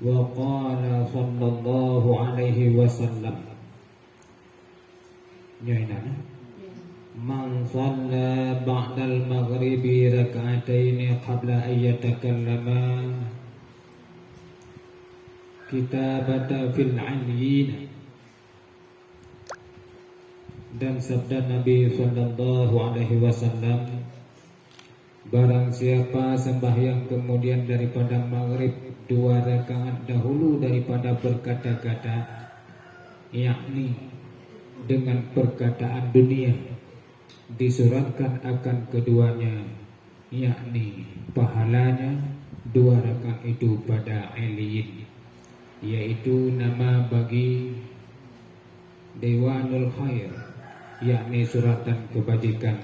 Wa qala sallallahu alaihi wasallam. Nyainana man shalla ba'dal maghribi raka'ataini qabla an yatakallama kitabata fil 'aliyyin. Dan sabda Nabi sallallahu alaihi wasallam, barang siapa sembahyang kemudian daripada maghrib 2 rakaat dahulu daripada berkata-kata, yakni dengan perkataan dunia, disuratkan akan keduanya, yakni pahalanya 2 rakaat itu pada Aliyin, yaitu nama bagi Dewanul Khair, yakni suratan kebajikan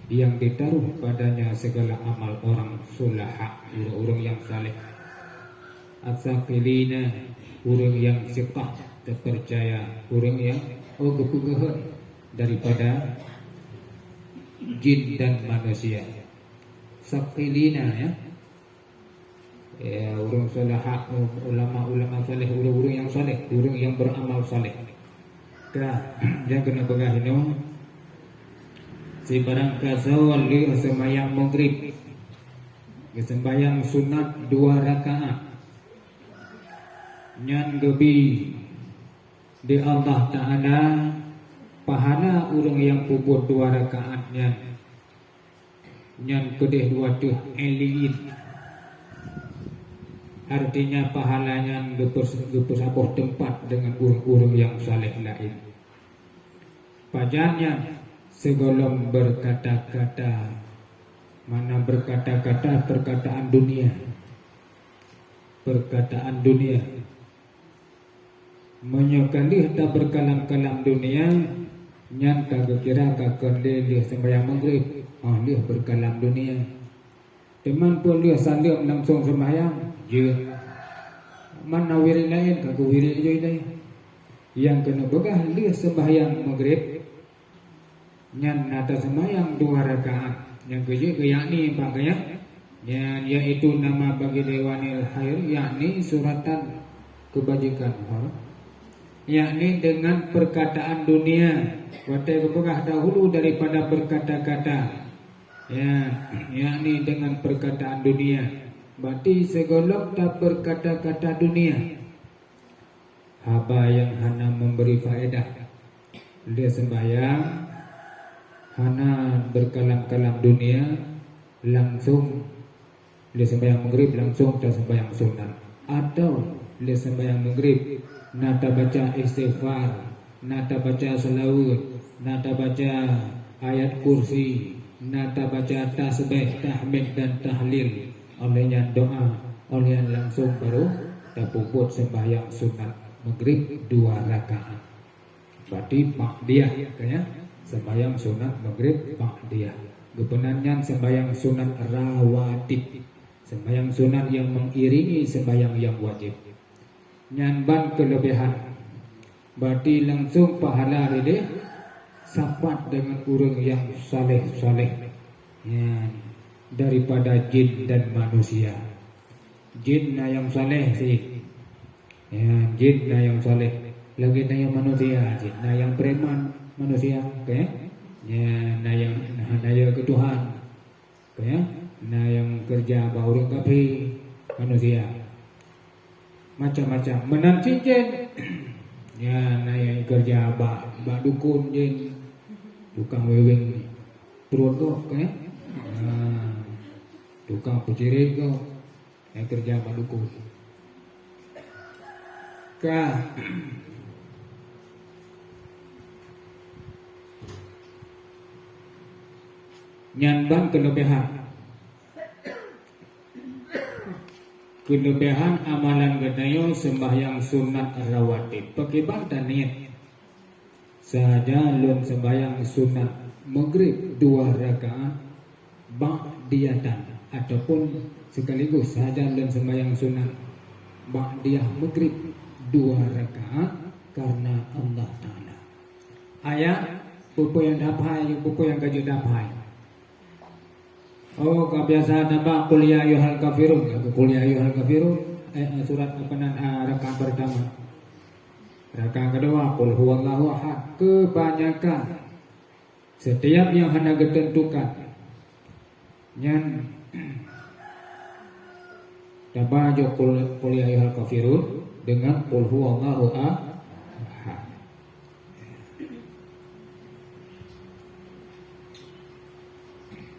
yang ditaruh padanya segala amal orang sulaha, orang yang saleh, asaqilina, orang yang siqah, terpercaya, orang yang kepegahan daripada jin dan manusia. Saqilina ya, orang sulaha, ulama-ulama saleh, orang yang saleh, orang yang beramal saleh. Yang kena pegah ini si barang kasawal li sembahyang maghrib, sembahyang sunat 2 rakaat nyan gebi di Allah Ta'ala pahala orang yang puput 2 rakaat nyan kedih 2 tuh Aliyin, artinya pahalanya gepesaboh tempat dengan orang-orang yang saleh lain. Pajannya segolong berkata-kata, mana berkata-kata perkataan dunia, perkataan dunia, menyukali tak berkalam-kalam dunia, nyan kagak kira kagak dia sembahyang maghrib, dia berkalam dunia. Teman pun dia sandal langsung sembahyang, je mana wiri lain kagak wiri je ini. Yang kena begah dia sembahyang maghrib nyan nata sembahyang 2 rakaat yang kedua yakni pakaian yang yaitu nama bagi Dewanil Khair, yakni suratan kebajikan, yakni dengan perkataan dunia, watai kepegah dahulu daripada berkata-kata, yakni dengan perkataan dunia, berarti segolok tak berkata-kata dunia. Haba yang hana memberi faedah, dia sembahyang hana berkalam-kalam dunia, langsung dia sembahyang maghrib langsung tak sembahyang sunat, atau dia sembahyang maghrib nata baca istighfar, nata baca salawat, nata baca ayat kursi, nata baca tasbih, tahmid dan tahlil, olehnya doa, olehnya langsung baru tak puput sembahyang sunat maghrib 2 rakaat. Berarti ba'diyah katanya sembahyang sunat maghrib ba'diyah. Gepenannya sembahyang sunat rawatib, sembahyang sunat yang mengiringi sembahyang yang wajib. Nyanban kelebihan, berarti langsung pahala ini sapat dengan orang yang saleh-saleh daripada jin dan manusia. Jin yang saleh sih, jin yang saleh, lagi yang manusia, jin yang preman manusia, yang ke Tuhan, yang kerja bauru kapi manusia, macam-macam menang cincin, yang kerja ba dukun jin, tukang weweng turun kok, tukang pecirit kok, yang kerja ba dukun. Nyanban kelebihan amalan gedayo sembahyang sunat rawatib pakiban dan niat saja lun sembahyang sunat maghrib 2 rakaat ba'diyatan, ataupun sekaligus saja lun sembahyang sunat ba'diyah maghrib 2 rakaat karena Allah Ta'ala. Ayat pupu yang dapai, pupu yang kaju dapai. Oh, kebiasaan apa? Qul ya ayyuhal kafirun, qul ya ayyuhal kafirun. surat rakaat pertama. Rakaat kedua qul huwallahu ahad. Kebanyakan setiap yang hendak ditentukan yang tabajo qul ya ayyuhal kafirun dengan qul huwallahu ahad.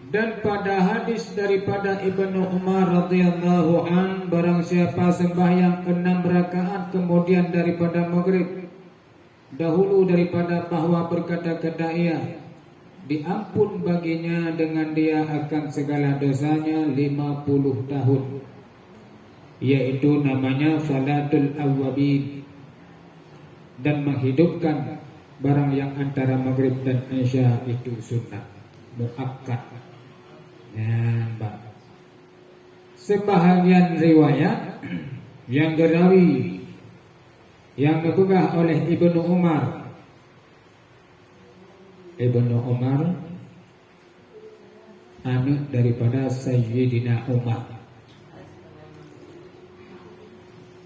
Dan pada hadis daripada Ibnu Umar radhiyallahu an, barang siapa sembahyang 6 rakaat kemudian daripada maghrib, dahulu daripada bahwa berkata-kata ia, diampun baginya dengan dia akan segala dosanya 50 tahun. Yaitu namanya salatul awwabin. Dan menghidupkan barang yang antara maghrib dan isya itu sunnah muakkad. Sebahagian riwayat yang dirawi yang dipegah oleh Ibnu Umar. Ibnu Umar anak daripada Sayyidina Umar.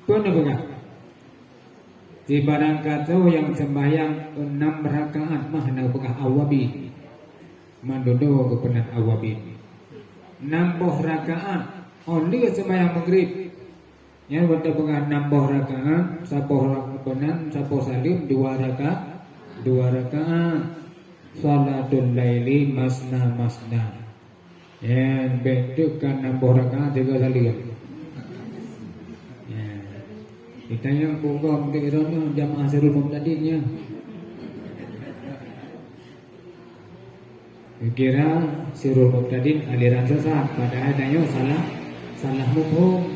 Penegak di barang kata yang sembahyang 6 rakaat mah nabegah awabi mandodo kepenan awabi 60 rakaat only sembahyang maghrib nya wata pengah 60 rakaat sapoh rakaat sapoh salim 2 rakaat salatul laili masna yang bentukkan 60 rakaat 3 salim ya kita yang program kira-kira jamaah Sirul Muqtadinnya kira Sirul Muqtadin aliran sesat padahal adanya salah mufhum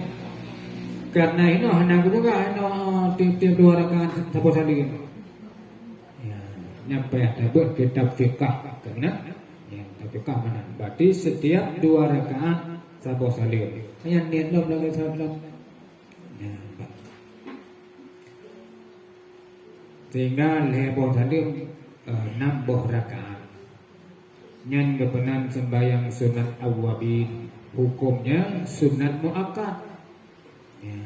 karena ini hendak juga tiap 2 rakaat sapoh salim ya nyampe ada buat kitab fikah karena yang fikah mana berarti setiap 2 rakaat sapoh salim yang niat lo belakang salat ya sehingga sapoh salim 60 rakaat yang kebenaran sembahyang sunat awwabin hukumnya sunat muakkad ya.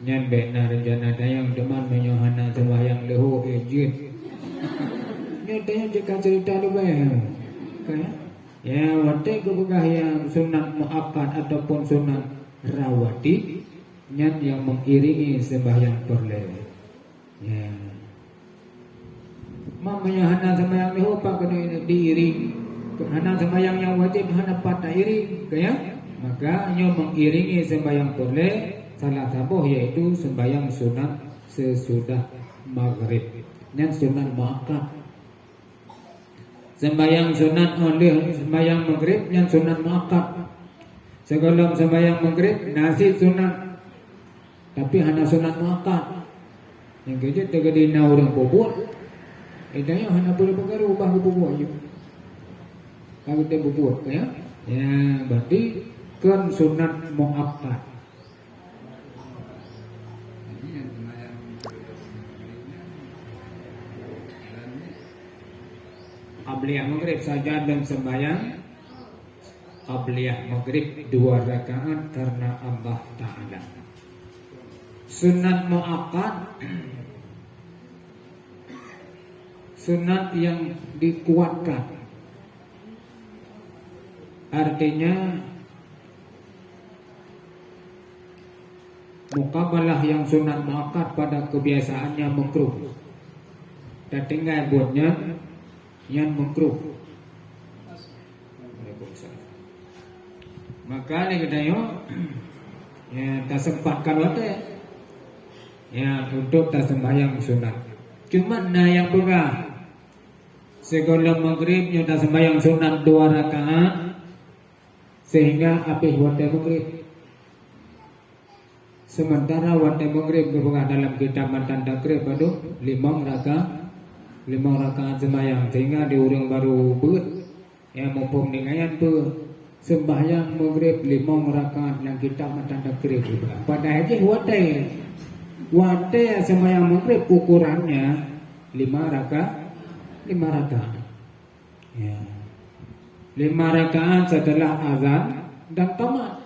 Yang benar rencana yang deman menyohana sembahyang leho ejit nyatanya jika cerita lu bayang kayak ya wate kebegah yang sunat muakkad ataupun sunat rawati yang mengiringi sembahyang perle ya mamanya hana sembahyang leho pak kena diiring hana sembahyang yang wajib hana patah iring kaya maka nyo mengiringi sembahyang perle salah satu yaitu sembahyang sunat sesudah maghrib dan sunat muakkad sembahyang sunat oleh sembahyang maghrib dan sunat muakkad sebelum sembahyang maghrib nasi sunat tapi hana sunat muakkad yang kecil tergedina orang bobot idanya hanya boleh perkara ubah ke bubuk aja. Kalau dia bubuk ya. Ya, berarti kan sunat muakkad. Qabliyah maghrib saja dan sembahyang qabliyah maghrib 2 rakaat karena Allah Ta'ala. Sunat muakkad sunat yang dikuatkan artinya mukabalah yang sunat muakkad pada kebiasaannya makruh dan tinggal buatnya yang makruh maka ini kita ya tak sempatkan waktu ya untuk tak sembahyang sunat cuma yang pegah sebelum maghrib nyata sembahyang sunat 2 rakaat sehingga apih waktu maghrib sementara waktu maghrib kebuka dalam kitab matan takrib aduh 5 rakaat sembahyang sehingga diurang baru buat yang mumpung dengan tu sembahyang maghrib 5 rakaat dalam kitab matan takrib pada aja waktu sembahyang maghrib ukurannya 5 rakaat ya 5 5 rakaat setelah azan dan tamat.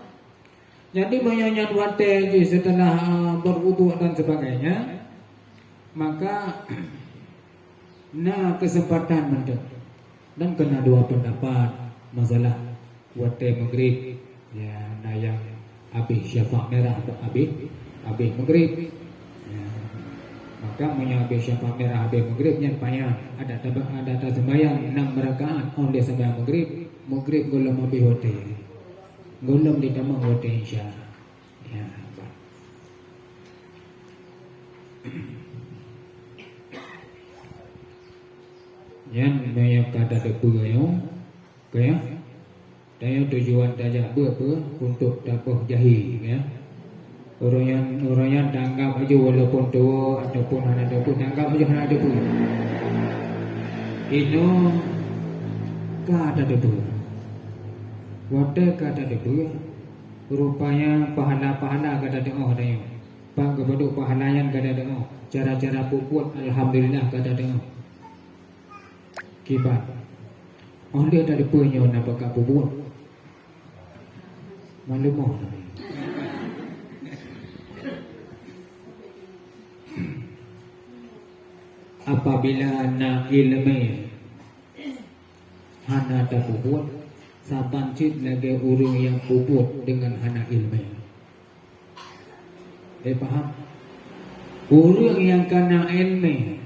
Jadi menyanyian wate setelah berwudu dan sebagainya, maka kesempatan mentok dan kena dua pendapat masalah wate maghrib ya, yang habis syafa' merah atau habis maghrib ya. Maka habis syafa' merah habis maghrib yang payah ada sembahyang 6 rakaat oleh sembahyang maghrib golong habis wate golong ditambah wate isya ya. Yang banyak kata debu kaya daya tujuan tajak berapa untuk dapat jahi ya. Orang yang tanggap aja walaupun tua ataupun anak debu, tanggap aja anak debu. Itu kata debu. Wadah kata debu. Rupanya pahala-pahala kata debu daya. Pak kepada pahalanya kata debu. Cara-cara puput alhamdulillah kata debu. Kibat oleh dari punya nampak kat bubur malumoh apabila nak ilmu hana tak bubur saban cit lagi urang yang bubur dengan hana ilmu paham urang yang kena ilmu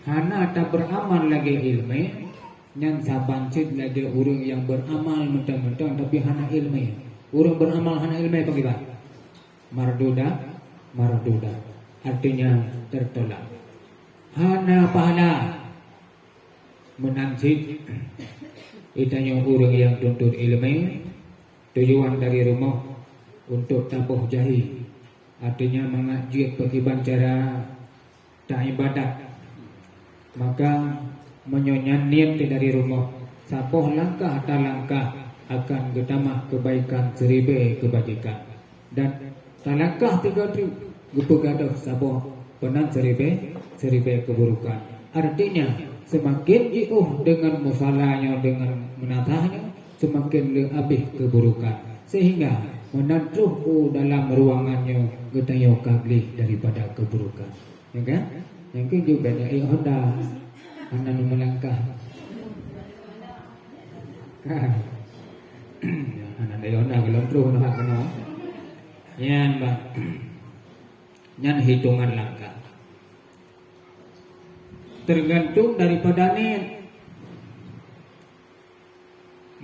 hana tak beramal lagi ilmu, yang saban cid lagi orang yang beramal mentang-mentang tapi hana ilmu. Orang beramal hana ilmu apa kita? Marduda. Artinya tertolak. Hana pahala menang cid. Itanya orang yang tuntut ilmu, tujuan dari rumah untuk tabuh jahi. Artinya mengaji bagaimana cara tak ibadat. Maka menyonyan niat dari rumah sapoh langkah tak langkah akan getamah kebaikan seribe kebajikan dan talangkah 3 gepegaduh sapoh penan seribe keburukan. Artinya semakin jauh dengan musalahnya dengan menatahnya semakin lebih keburukan sehingga menantuh dalam ruangannya getayo kaglih daripada keburukan ya kan. Yang ke juga dari Honda anak melangkah anak dari Honda kalau terus nak kena yan bang yan hitungan langkah tergantung daripada niat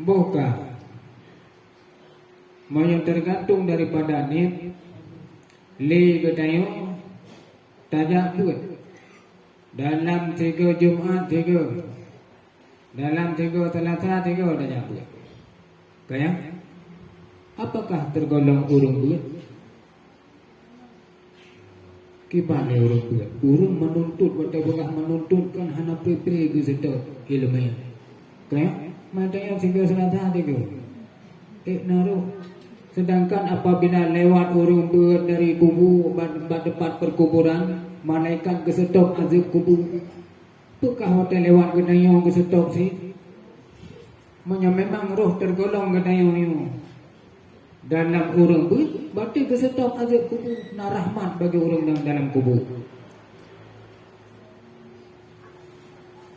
buka mau yang tergantung daripada niat li getayo tajak buat dalam 3 Jumaat 3 dalam 3 Selasa 3 dah nyampe. Kaya apakah tergolong urung buat? Kibane urung buat. Urung menuntut betul-betul menuntutkan hana prepare ke sedot ilmu. Kaya matanya 3 Selasa 3. Naruh sedangkan apabila lewat urung buat dari kubur depan perkuburan malaikat kesetop azab kubur. Tukah hotel lewat gedayo kesetop sih. Memang roh tergolong gedayo ni. Dalam urang pun berarti kesetop azab kubur na rahmat bagi orang yang dalam kubur.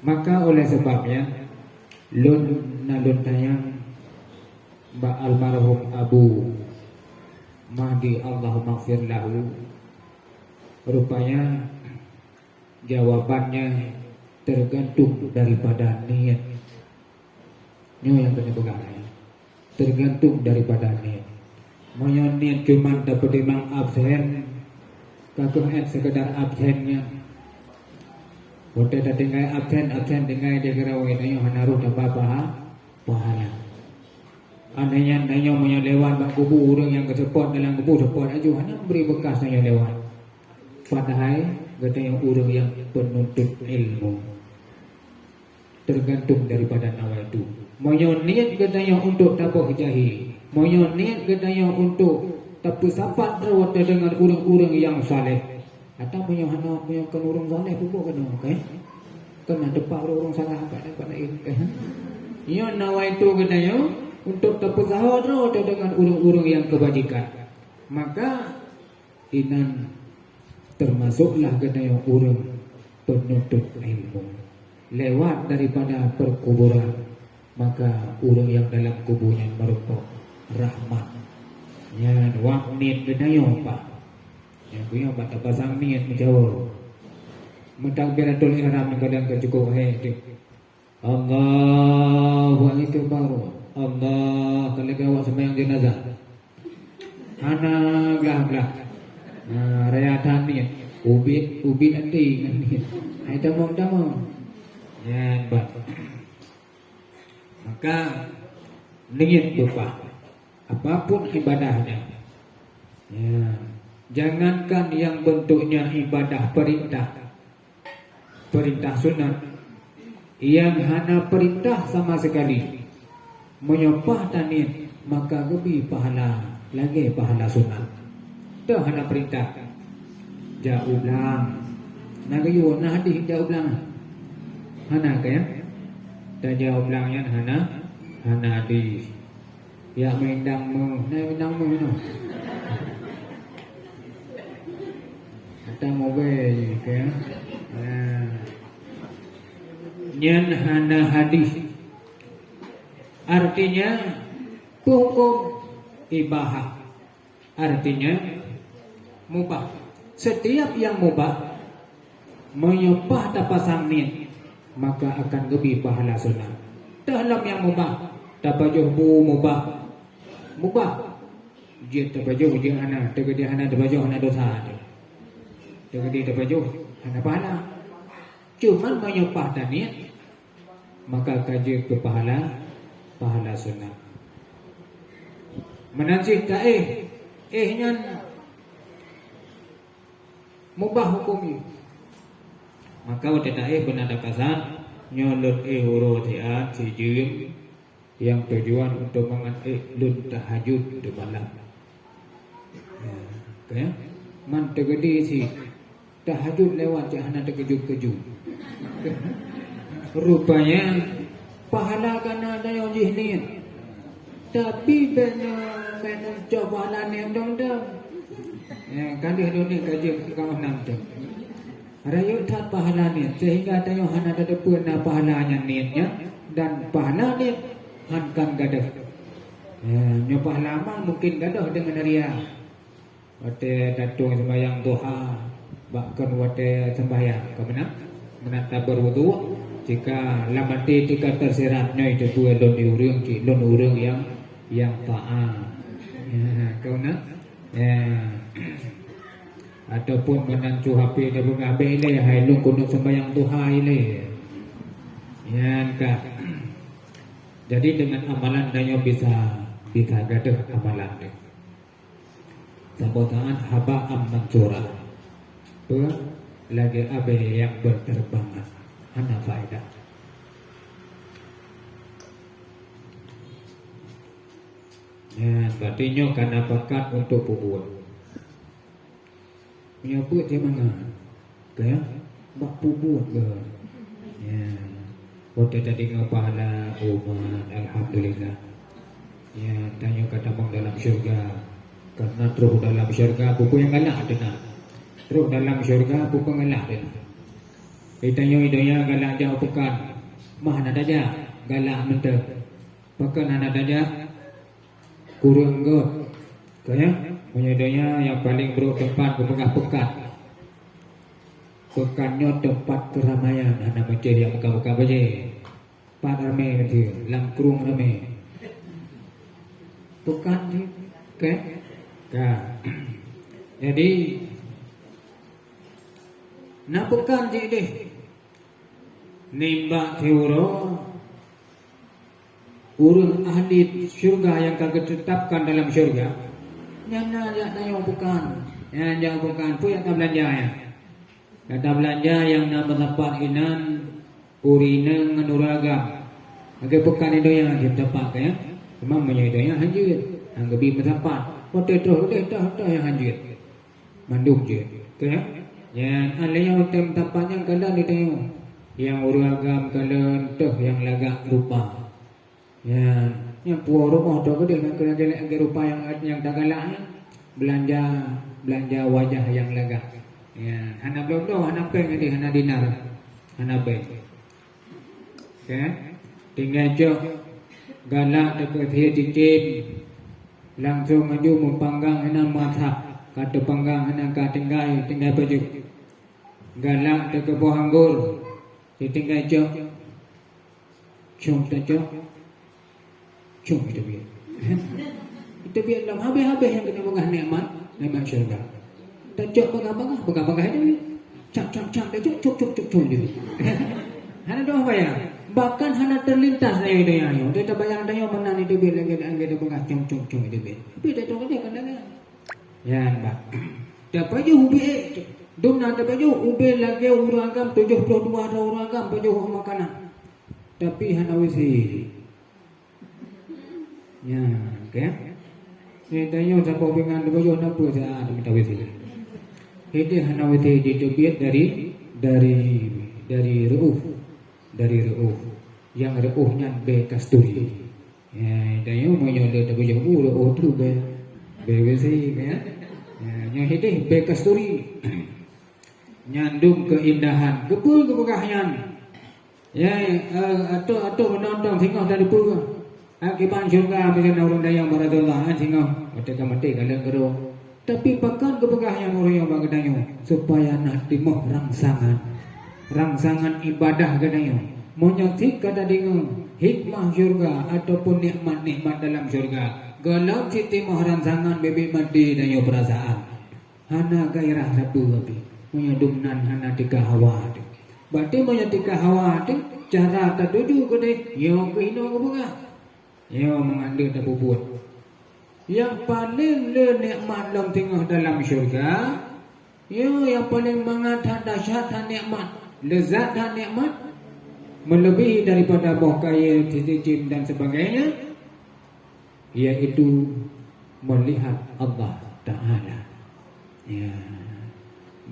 Maka oleh sebabnya lun tayang ba almarhum Abu Mahdi Allahumma maghfir lahu. Rupanya jawabannya tergantung daripada niat. Ini yang kena pegang. Tergantung daripada niat. Mau niat cuma dapat imam absen, kagak sekedar absennya. Bodoh dah tinggal absen tinggal dia kira ini hanaruh dapat pahala. Anehnya mau lewat bak kubur orang yang kesepot dalam kubur sepot aja hanya beri bekas yang lewat. Padahal kata yang orang yang penuntut ilmu tergantung daripada nawa itu. Mau niat katanya untuk tabuh jahi, mau niat katanya untuk tapu sapat rawat dengan orang-orang yang saleh. Atau punya anak punya orang saleh pun kena, okay? Kena depak orang salah kat ini. Ia nawaitu katanya untuk tapusaha dengan urung-urung yang kebajikan. Maka inan termasuklah katanya urung penuntut ilmu lewat daripada perkuburan. Maka urung yang dalam kuburnya merupakan rahmat. Ya, wak niat katanya pak. Ya, punya baca pasang niat menjawab. Mentakbiratul ihram yang kadang cukup hai. Allahu Akbar. Allah kalau awak sembahyang jenazah. Anak belah. Raya tani ubin nanti ni. Hai damong. Ya, bah. Maka niat lupa apapun ibadahnya. Ya, jangankan yang bentuknya ibadah perintah sunat, yang hana perintah sama sekali menyembah tanit, maka lebih pahala lagi pahala sunat. Dah hana perintah jauh ulang nagayu nah hadis jauh ulang hana kaya dah jauh ulangnya hana hadis ya mendang mu no datang mobil kaya nyan hana hadis artinya hukum ibahah, artinya mubah. Setiap yang mubah menyembah tapasang niat maka akan lebih pahala sunnah. Dalam yang mubah tabajuh bu mubah dia tabajuh dia hana tegedi hana tabajuh hana dosa tegedi tabajuh hana pahala. Cuman menyembah niat maka kaji ke pahala sunnah. Menanjik nyan mubah hukumnya. Maka udah benar pasan nyolot huruf sijim yang tujuan untuk lun tahajud di malam. Ya, man tegedi si tahajud lewat jahana terkejut-kejut. Rupanya pahala kan ada yang jihnian. Tapi benar cobalan yang dong. Kali dunia kaji kau nanti. Rayu tak pahala niat sehingga ada yang hana ada pun pahalanya niatnya dan pahala niat hankan gadah. Nyoba lama mungkin gadah dengan ria. Wate datung sembahyang duha, bahkan wate sembahyang kemenang menata berwudu. Jika lamati jika tersiratnya itu dua lon urang yang taat. Kau nak? Ataupun menancu HP dia mengambil ini hai lu kuno sembahyang duha ini. Ya kah. Jadi dengan amalan dia bisa gaduh amalan dia. Sabotaan haba mansura. Tu lagi abe yang berterbangan. Hana faedah. Ya, berarti nyo karena bakat untuk buat. Menyebut dia mana? Kaya bak buat ke. Ya. Waktu tadi ngapahala umat alhamdulillah. Ya, tanya kata bang dalam syurga. Karena terus dalam syurga buku yang galak dengar. Terus dalam syurga buku galak dengar. Itanya galak jauh pekan. Mana saja galak mentek. Pekan anak saja kurang god. Kaya menyedanya yang paling buruk tempat kepengah pekan. Pekannya tempat keramaian. Anak macam yang muka-muka baca. Pak ramai nanti, langkrung ramai. Pekan ni, kaya. Jadi nak pekan je deh. Nimba teuro urun ahli syurga yang kagak tetapkan dalam syurga. Nyana yang bukan. Yang bukan pun yang tak belanja ya. Kata belanja yang nama tempat inan urina nganuragam. Agak pekan itu yang tempat ya. Memang banyak itu yang hancur. Yang lebih tempat. Hotel yang hancur. Manduk je. Kaya. Yang ada yang tempat yang kalian ditengok. Yang uragam kalian tuh yang lagak lupa. Ya, yang puas rumah tu ke dia dengan rupa yang tak galaknya belanja wajah yang lagak. Ya, hana belum tu, hana peng ni, hana dinar, hana peng. Okay, tinggal jok galak dekat dia cincin, langsung maju mempanggang hana mata, kata panggang hana kata tinggal baju. Galak dekat pohon anggur, tinggal jok, cium tak jok. Cuma itu biar. Itu biar dalam habis-habis yang kena bengah nikmat syurga. Tak cok bengah ini. Cak dah cok dia. Hana doa bayang. Bahkan hana terlintas dari itu yang dia tak bayang dia menang itu biar lagi dia bengah cok itu biar. Tapi dia tahu dia kan. Ya, mbak. Dapat je ubi Dumna dapat je ubi lagi orang agam 72 orang agam baju makanan. Tapi hana wisi. Ya, okay. Ni tanya siapa dengan baju apa saya minta wisi. Ini hana wisi diterbit dari ruh yang ruhnya be kasturi. Ya, tanya mau nyolot baju ruh tu be wisi kan. Ya, yang ini be kasturi. Nyandung keindahan, kebul keberkahan. Ya, atau menonton tengok dari pura. Akibat syurga bila orang dayang baratullah sehingga mereka mati kalau gero. Tapi bahkan keberkahan orang yang bagadayo supaya nak timoh rangsangan ibadah gadayo. Monyotik kata dengar hikmah syurga ataupun nikmat-nikmat dalam syurga. Kalau timoh rangsangan bebe mati dayo perasaan. Hana gairah sabu api. Menyadumnan hana tiga hawa. Berarti menyatika hawa cara tertuju gede yo kehino keberkah. Yo mengandung tak buat. Yang paling nikmat dalam tengah dalam syurga, yo yang paling mengatakan dahsyat nikmat, lezat dan nikmat melebihi daripada buah kaya, cicim dan sebagainya, yaitu melihat Allah Taala. Ya,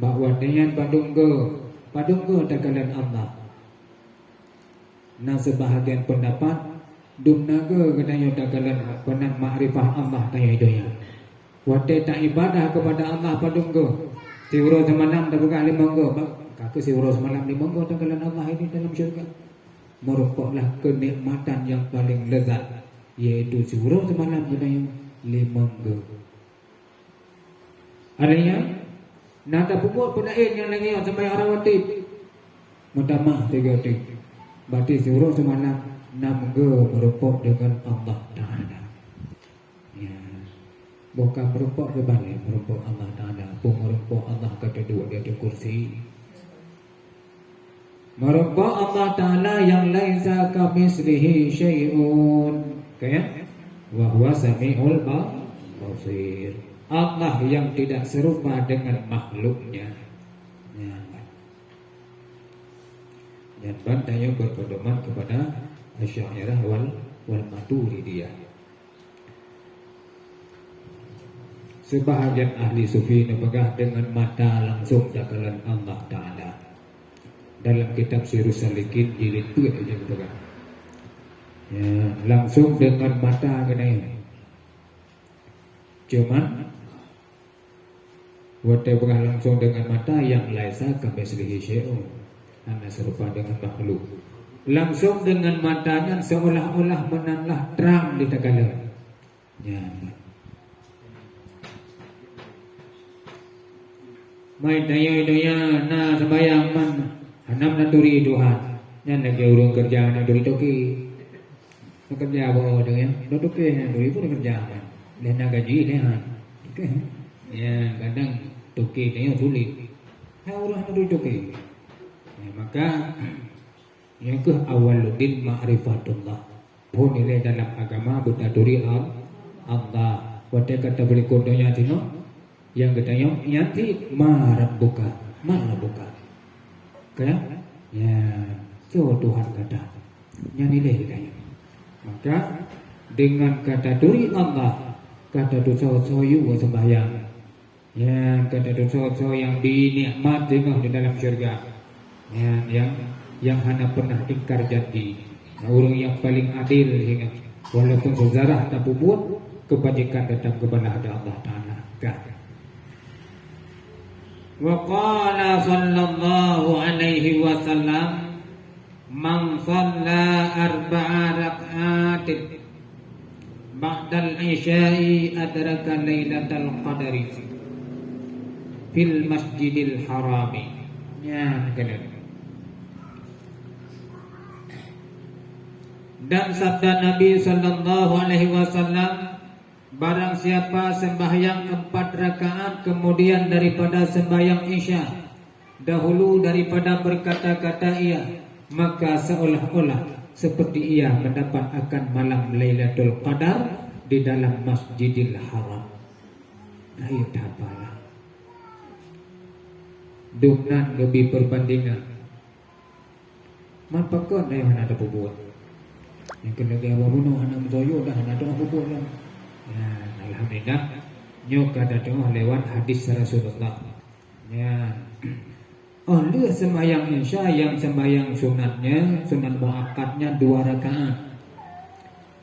bahawa dengan padunggo dakalan Allah. Nah sebahagian pendapat dumnaga katanya dakalan penan makrifah Allah tanya idonya. Wate tak ibadah kepada Allah padunggo. Siuro semalam dah buka limanggo. Kaki siuro semalam limanggo dakalan Allah ini dalam syurga. Merupakanlah kenikmatan yang paling lezat, yaitu siuro semalam katanya limanggo. Adanya nada puput penain yang lagi sampai orang watip. Mutamah tiga tik. Berarti siuro semalam namga merupuk dengan Allah Ta'ala. Ya. Bukan merupuk kebalik, merupuk Allah Ta'ala. Pun merupuk Allah kata dua di atas kursi. Merupuk Allah Ta'ala yang laisa kamislihi syai'un. Okay? Wa huwa sami'ul basir. Allah yang tidak serupa dengan makhluknya. Ya. Dan bantanya berpedoman kepada Asy'ariyah wal Maturidiyah. Sebahagian ahli sufi memegang dengan mata langsung dakalan Allah Ta'ala. Dalam kitab Sirus Salikin jilid 2 aja memegang. Ya, langsung dengan mata kena. Cuman wate pegang langsung dengan mata yang laisa kamislihi syai'un. Hanya serupa dengan makhluk. Langsung dengan matanya seolah-olah menanlah terang di tagala. Ya. Mai daya na sembayang man hanam naturi Tuhan. Yan lagi urung kerja naturi toki. Kerja apa dengan toki naturi pun kerja kan. Dan gaji dia. Okey. Ya, kadang toki dia sulit. Ha urang naturi toki. Ya, maka yang ke awaluddin ma'rifatullah. Pun nilai dalam agama berdaduri Allah. Wate kata berikutnya tino yang katanya yanti marabuka. Kaya ya so Tuhan kata. Yang nilai katanya. Maka dengan kata duri Allah, kata dosa-dosa yu sembahyang. Ya kata dosa-dosa yang dinikmat dengan di dalam syurga. Ya yang hanya pernah ingkar janji. Orang yang paling adil hingga walaupun sejarah tak buat, kebajikan datang kepada Allah Ta'ala. Wa qala sallallahu alaihi wasallam, man shalla arba'a rak'atin ba'dal isya'i adraka lailatal qadri fil masjidil harami. Ya, kalian. Dan sabda Nabi sallallahu alaihi wasallam, barang siapa sembahyang 4 rakaat kemudian daripada sembahyang Isya, dahulu daripada berkata-kata ia, maka seolah-olah seperti ia mendapat akan malam Lailatul Qadar di dalam Masjidil Haram. Ayo tapalah. Dumnan lebih perbandingan. Mampakon ayo ada buat. Yang kena dia bunuh anak zoyo dah ada apa buat lah. Ya, alhamdulillah nyok ada doa lewat hadis Rasulullah. Ya. Oleh sembahyang Isya yang sembahyang sunatnya, sunat muakkadnya 2 rakaat.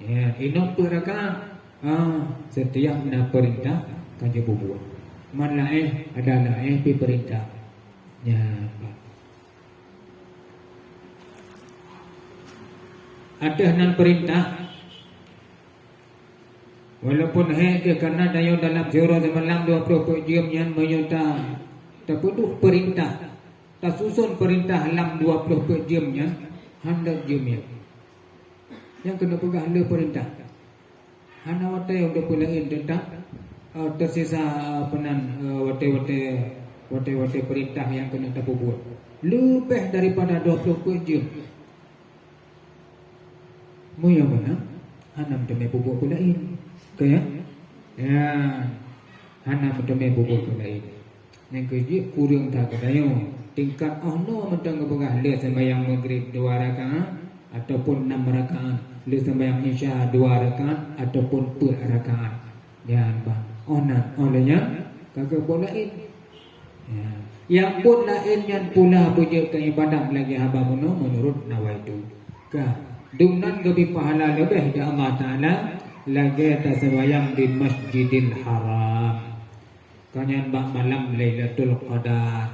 Ya, inok 2 rakaat. Setiap nak perintah kaje buat. Man lain ada lain pi perintah. Ya. Ada nan perintah walaupun dia karena dayo dalam surah semalam 20 jam yang menyuta terputuh perintah tak susun perintah lam 20 jamnya 100 jamnya yang kena pegang le perintah hana wate udah pulain tentang tersisa penan wate perintah yang kena terbuat lebih daripada 20 jam. Mu yang mana? Hanam demi bubuk pulain. Kaya? Ya. Hanam demi bubuk pulain. Yang kerja kurang tak kedayo. Tingkat Allah mentang kepegah le sembahyang maghrib 2 rakaat ataupun 6 rakaat. Le sembahyang Isya 2 rakaat ataupun 4 rakaat. Ya, bang. Ona olehnya kagak pulain. Ya. Yang pun lain yang pula punya keibadah lagi hamba menurut nawaitu. Kah? Dumnan lebih pahala lebih dari Allah Ta'ala lagi tersembahyang di Masjidil Haram. Kanyan bak malam Lailatul Qadar.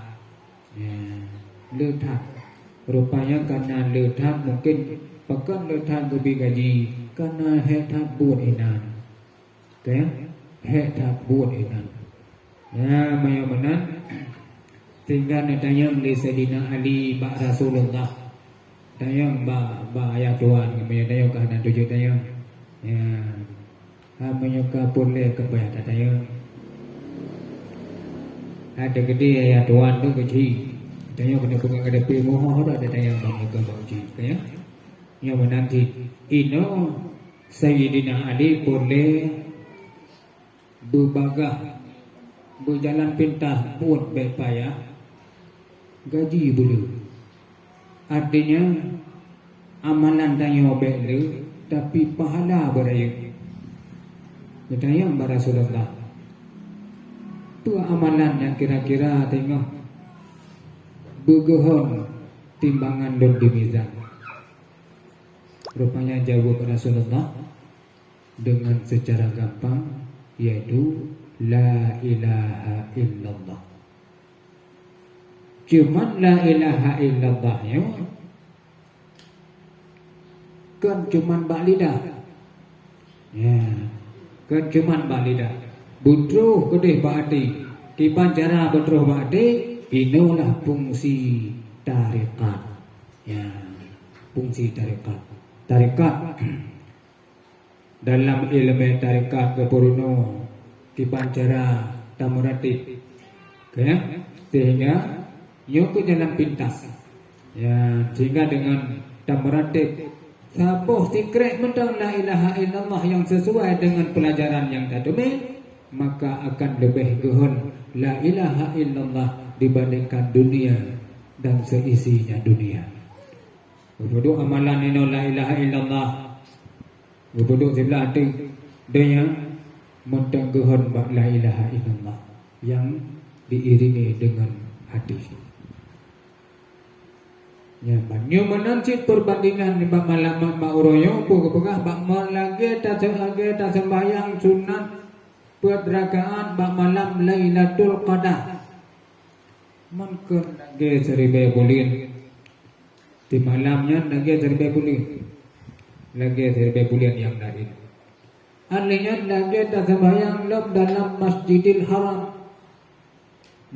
Ya, letak. Rupanya karena letak mungkin pekan letak lebih gaji karena hetak buat inan. Kaya hetak buat inan. Ya, mayaman sehingga natayang li Sayyidina Ali bak Rasulullah. Tayang ba ayat Tuhan kami tayang ke hana 7 tayang. Ya. Kami juga boleh kebayar tayang. Ada gede ayat Tuhan tu kecil. Tayang kena pegang ada pi moho ada tayang bang ke bauji. Kaya. Yang menanti ino Sayyidina Ali boleh berbagah berjalan pintas pun baik payah gaji boleh. Artinya amalan tayo bele tapi pahala beraya. Ketayang ba Rasulullah. Tu amalan yang kira-kira tengok begohon timbangan dan di mizan. Rupanya jawab Rasulullah dengan secara gampang yaitu la ilaha illallah. Cuman la ilaha illallah ya kan cuman bak lidah. Ya, kan cuman bak lidah. Butuh kedih bak hati. Kipan cara butuh bak hati, inilah fungsi tarikat. Ya, fungsi tarikat. Tarikat dalam ilmu tarikat kepuruno kipan cara tamuratib. Ya, sehingga yuk ke jalan pintas. Ya, sehingga dengan tamuratib sabuh secret mentang la ilaha illallah yang sesuai dengan pelajaran yang tadi, maka akan lebih gehon la ilaha illallah dibandingkan dunia dan seisinya dunia. Berbodoh amalan ini la ilaha illallah. Berbodoh sebelah hati dia mentang gehon la ilaha illallah yang diiringi dengan hati. Ya, banyak menanti perbandingan di bab malam bab uroyo pegah bab lagi tak sembahyang sunat berrakaat bab malam Lailatul Qadar. Mungkin lagi seribu bulan di malamnya lagi seribu bulan. Lagi seribu bulan yang lain. Artinya lagi tak sembahyang dalam Masjidil Haram.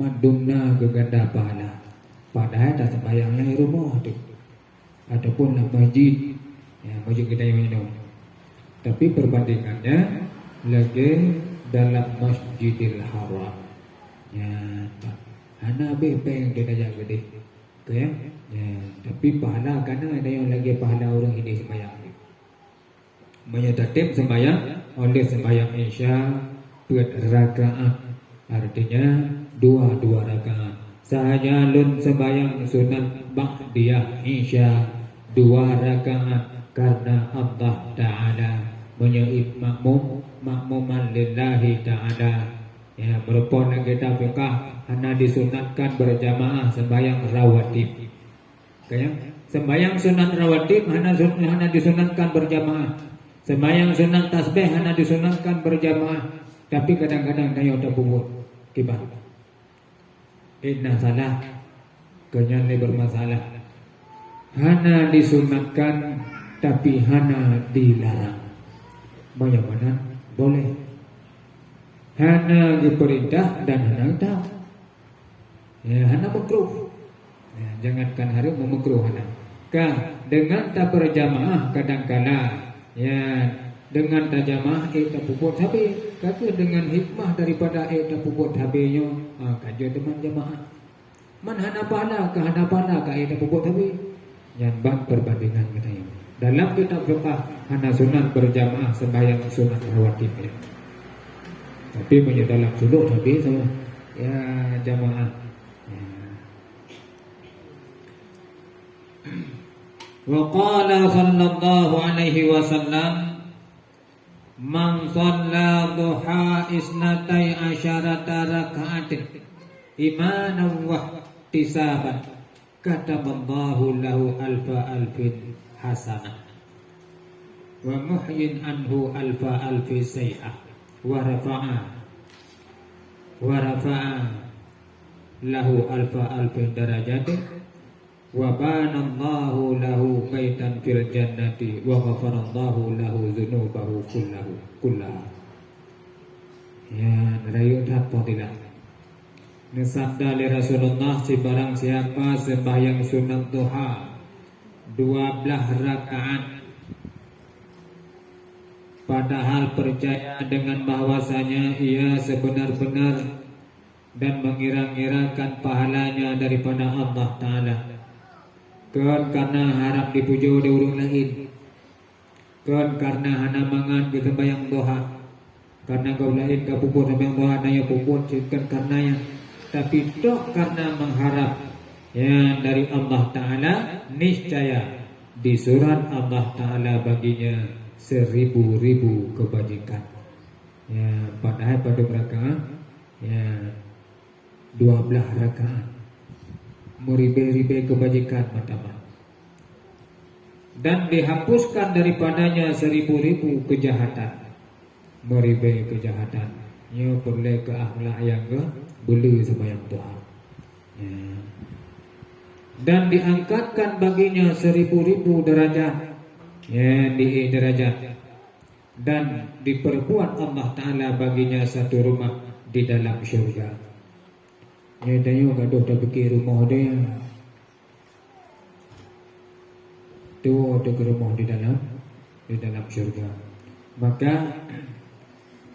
Madumna geganda pahala. Padahal tak sembahyang di rumah tu ataupun dalam masjid, ya, masjid kita yang minum. Tapi perbandingannya lagi dalam Masjidil Haram. Ya, hana bepeng kita jaga deh. Okay? Ya, tapi pahala karena ada yang lagi pahala orang ini sembahyang. Menyatakan sembahyang oleh sembahyang Isya berrakaat, artinya dua rakaat. Sahaja lun sembahyang sunat ba'diyah Isya 2 rakaat karena Allah Ta'ala menyaib makmuman lillahi Ta'ala. Ya, merupakan kita fikah hanya disunatkan berjamaah sembahyang rawatib. Okay? Sembahyang sunat rawatib hanya disunatkan berjamaah. Sembahyang sunat tasbih hanya disunatkan berjamaah. Tapi kadang-kadang kayo tak buat kibah. Inna salah kenyali bermasalah. Hana disunatkan tapi hana dilarang. Bagaimana? Boleh. Hana diperintah dan hana tak. Ya, hana makruh. Ya, jangankan hari memakruh hana. Dengan tak berjamaah kadang-kala ya dengan tajamah tak puput habis. Kata dengan hikmah daripada tak puput habisnya, kajo teman jamaah. Man hana pahala ka tak puput habis. Yang bang perbandingan kita ini. Dalam kitab fiqh hana sunat berjamaah sembahyang sunat rawatib. Ya. Tapi punya dalam suluk habis sama ya jamaah. Ya. Wa qala sallallahu alaihi wasallam man shalla duha isnatai asyarata raka'atin imanan wa ihtisaban kataballahu lahu alfin hasanah wa muhyin anhu alfi sayyi'ah wa rafa'a lahu alfin darajatin wa banallahu lahu baitan fil jannati wa ghafarallahu lahu dzunubahu kullaha. Ya, rayu tak fadilah. Sabda li Rasulullah, si barang siapa sembahyang sunat duha 12 rakaat padahal percaya dengan bahwasanya ia sebenar-benar dan mengira-ngirakan pahalanya daripada Allah Ta'ala. Karena harap dipuja di urung lain. Karena hana mangan ke sembahyang duha. Karena kau lain ke puput sembahyang duha naya puput karena tapi dok karena mengharap ya dari Allah Ta'ala, niscaya di surat Allah Ta'ala baginya 1000 kebajikan. Ya, padahal pada rakaat ya 12 rakaat meribe-ribe kebajikan pertama. Dan dihapuskan daripadanya 1000 kejahatan. Meribe kejahatan. Nya boleh ke akhlak yang ke boleh sembahyang doa. Ya. Dan diangkatkan baginya 1000 derajat. Ya, di derajat. Dan diperbuat Allah Ta'ala baginya satu rumah di dalam syurga. Ya, dayo gaduh dah fikir rumah dia. Tu ada rumah di dalam syurga. Maka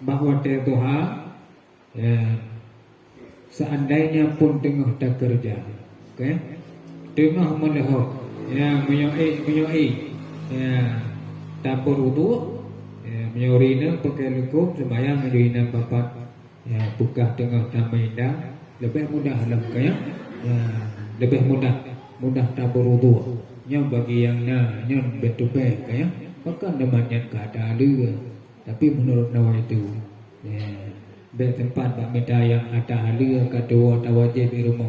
bahwa doa ya, seandainya pun tengah tak kerja, okay? Tengah melehok, ya menyoi, ya tabur wudu, ya menyorina pakai lekup sembahyang menyorina bapak, ya buka tengah damai indah, lebih mudah ya, lebih mudah tabur wudu. Yang bagi yang nyon betul ya, maka namanya keadaan dia. Tapi menurut Nawawi itu, ya, di tempat bak minta yang ada halia kedua tawajib di rumah.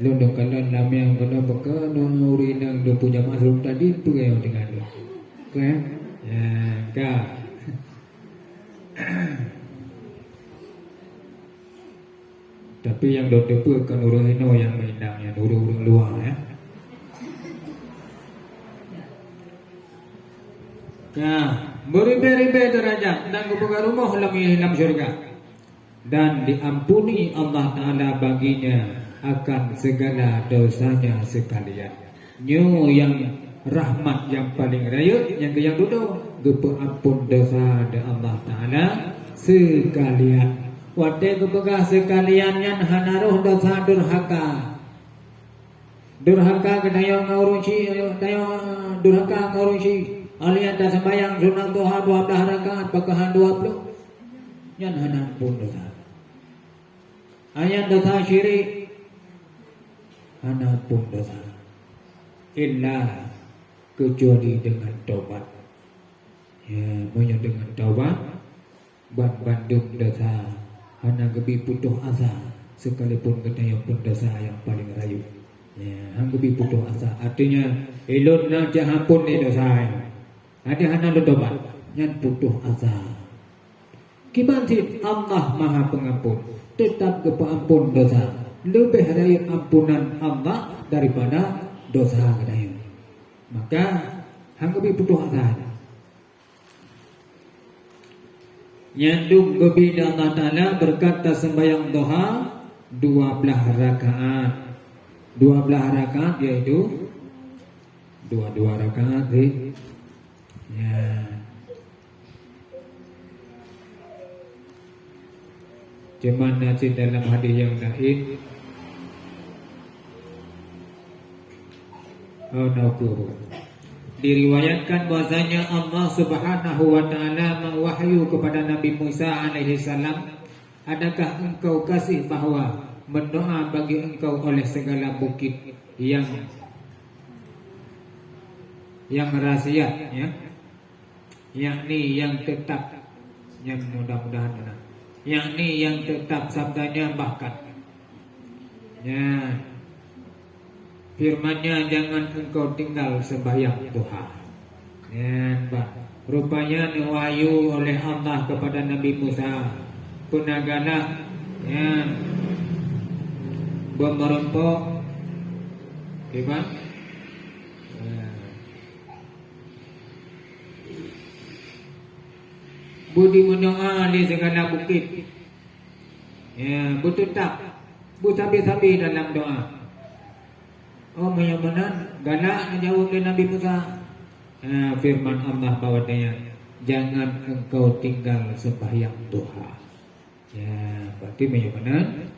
Lundang kanan lamang kena bekan urinang do punya masuk tadi tu yang dengan do. Kan? Ya, ka. Tapi yang do depu kan urang ino yang maindang yang urang luar ya. Nah, beribe-ribe derajat dan kebuka rumah dalam syurga dan diampuni Allah Ta'ala baginya akan segala dosanya sekalian. Nyo yang rahmat yang paling raya yang duduk gepe ampun dosa de Allah Ta'ala sekalian. Wate kebuka sekalian yang hanaruh dosa durhaka. Durhaka kedayo ngaurusi, dayo durhaka ngaurusi. Alian dah sembahyang sunat duha 12 rakaat pakahan 20 yan hanan pun dosa. Ayan dosa syirik hanan pun dosa. Illa kecuali dengan taubat. Ya, banyak dengan taubat bandung dosa hana gebi putus asa sekalipun kena pun dosa yang paling rayu. Ya, hang gebi putus asa artinya elon na jahampun ni dosa. Ada hana bertobat yang putus asa. Kibantit Allah Maha Pengampun, tetap kepeampun dosa. Lebih dari ampunan Allah daripada dosa kedai. Maka hanggapi putus asa. Nyandung kepada Allah Ta'ala berkata sembahyang doha 12 rakaat. 12 rakaat yaitu 22 rakaat ya. Cuman nanti dalam hadis yang lain diriwayatkan bahwasanya Allah Subhanahu wa taala mewahyu kepada Nabi Musa alaihi salam, adakah engkau kasih bahwa berdoa bagi engkau oleh segala bukit yang rahasia ya, yakni yang tetap, yang mudah-mudahan benar, yakni yang tetap sabdanya bahkan ya, firmannya jangan engkau tinggal sembahyang duha ya, rupanya wahyu oleh Allah kepada Nabi Musa punagana ya, bermerempok gimana budi mendoa di segala bukit ya, bertetap bersabi-sabi dalam doa. Oh menyamanan galak menjawab oleh Nabi Musa ya, firman Allah bahwasanya jangan engkau tinggal sembahyang duha ya, berarti menyamanan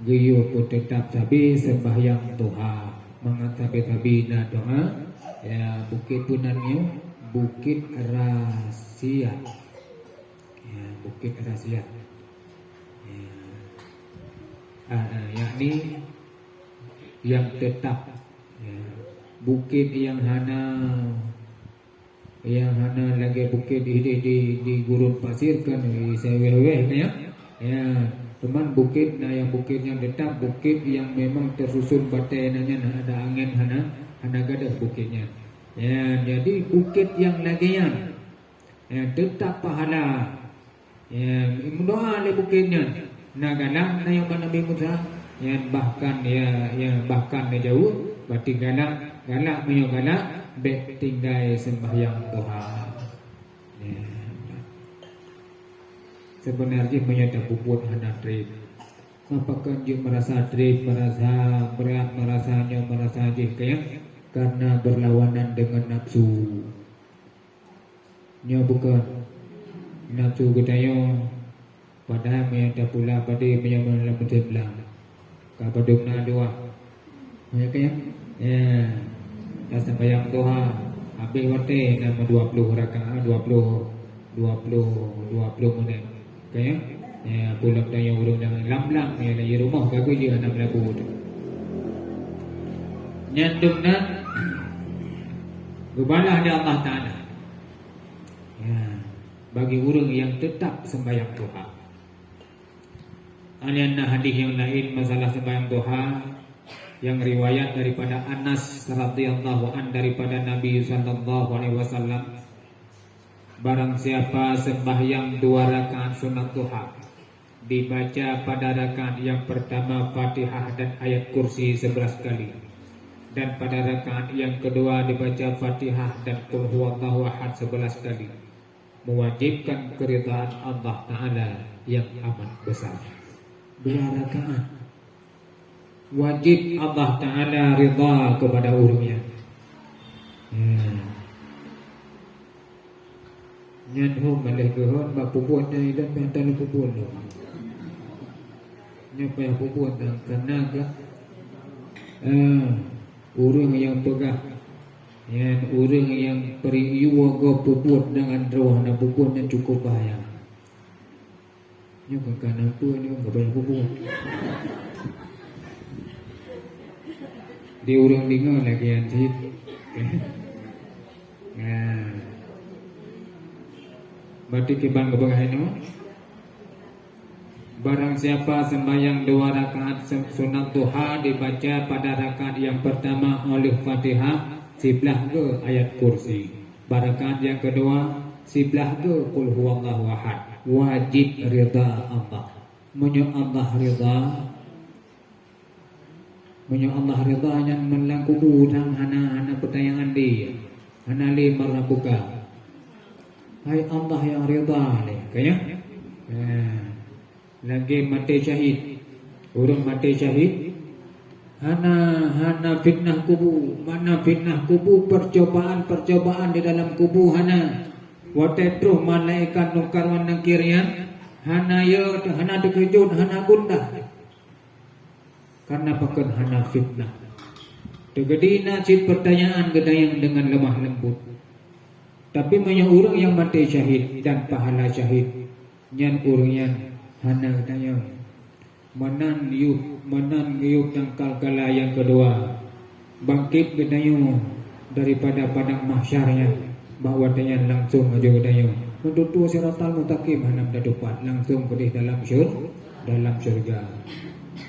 geyo bertetap sabi sembahyang duha mengatabi-tabi na doa ya, bukit punannya bukit rahasia. Bukit rahasia ya. Yakni yang tetap ya. Bukit yang hana lagi bukit di gurun pasir kan seweh-weh ya. Ya, teman bukit yang bukit yang tetap, bukit yang memang tersusun batenanya ada angin hana gadah bukitnya. Ya, jadi bukit yang lagian ya, tetap pahala. Ya, doa le bukitnya nagalang na yung Nabi Musa ya, bahkan bahkan jauh berarti galak menyo galak bet tinggai sembahyang duha ya. Sebenarnya menyata puput hana trip apakah dia merasa trip, merasa berat, merasa kayak karena berlawanan dengan nafsu nya bukan nafsu getayo padahal menyata pula pada menyaman dalam belah kapadumna doa ya kayak ya dah sembahyang doa habis wate nama 20 rakaat 20 menit kayak ya pulang tanya urung dengan lam ya di rumah bagus dia 6 lagu nyandungna gubalah di Allah Ta'ala ya, bagi orang yang tetap sembahyang duha. Alianna hadis yang lain masalah sembahyang duha yang riwayat daripada Anas radhiyallahu an daripada Nabi sallallahu alaihi wasallam, barang siapa sembahyang 2 rakaat sunat duha, dibaca pada rakaat yang pertama Fatihah dan ayat kursi 11 kali, dan pada rakaat yang kedua dibaca Fatihah dan Qul huwallahu ahad 11 kali, mewajibkan keridhaan Allah Ta'ala yang amat besar. 2 rakaat wajib Allah Ta'ala ridha kepada urungnya. Nyan ho malih gehon ba pupun ni dan mental pupun lo. Nya payah pupun dan karena ke urang yang pegah, yan urang yang periwa go pupun dengan roh na pupun yang cukup bahaya. Nya kan apa ni enggak payah pupun. Di urang dengar lagi yang cip. Berarti kibang kebahagiaan no? Barang siapa sembahyang 2 rakaat sunat duha dibaca pada rakaat yang pertama oleh Fatihah sebelah ke ayat kursi, rakaat yang kedua sebelah ke Qul huwallahu ahad, wajib ridha Allah. Munyo Allah ridha, munyo Allah ridha yang melangkubu dan hana pertanyaan dia, hana li marabuka. Hai Allah yang ridha ni, kaya? Lagi mati syahid, orang mati syahid, hana fitnah kubu, mana fitnah kubu, percobaan di dalam kubu hana, watetruh malaikat nukarwan nangkirian, hana dikejut, hana gundah, karena pakai hana fitnah. Tegedina cip pertanyaan gedayang dengan lemah lembut. Tapi banyak orang yang mati syahid dan pahala syahid, nyan orang yang hana gedayang manan yuk tangkal kala yang kedua, bangkit gedayang daripada padang mahsyarnya, bahwa dengan langsung aja gedayang menutu siratal mustaqim hanam dapat langsung ke dalam syurga.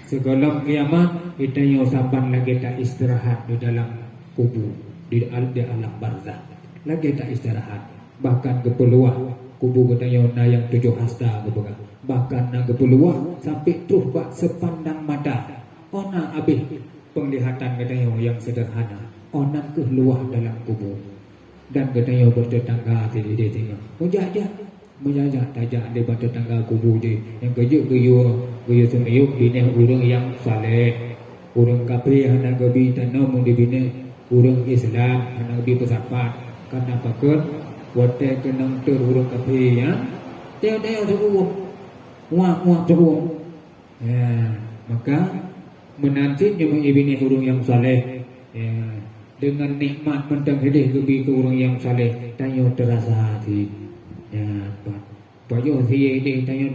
Segala kiamat gedayang sampan lagi tak istirahat di dalam kubur, di alam barzah. Lagi tak istirahat, bahkan ke peluah kubu gedayang yang 7 hasta kebegal, bahkan na ke peluah sampai terus bak sepandang mata. Ona habis penglihatan gedayang yang sederhana, ona ke luah dalam kubu, dan gedayang bertetangga dia tengok menjajak tajak di bertetangga kubu je, yang gejuk semiyuk bina urang yang saleh, urang kafir hana gabi tanam di bina urang Islam hana gabi pesafat. Karena pakut wate kenang terurung kafe ya, dia terurung, wak terurung. Ya, maka menanti cuma ibini urung yang saleh. Ya, dengan nikmat mentang hidih kebi ke urung yang saleh, tanyo terasa hati. Ya, payo siye ini tanyo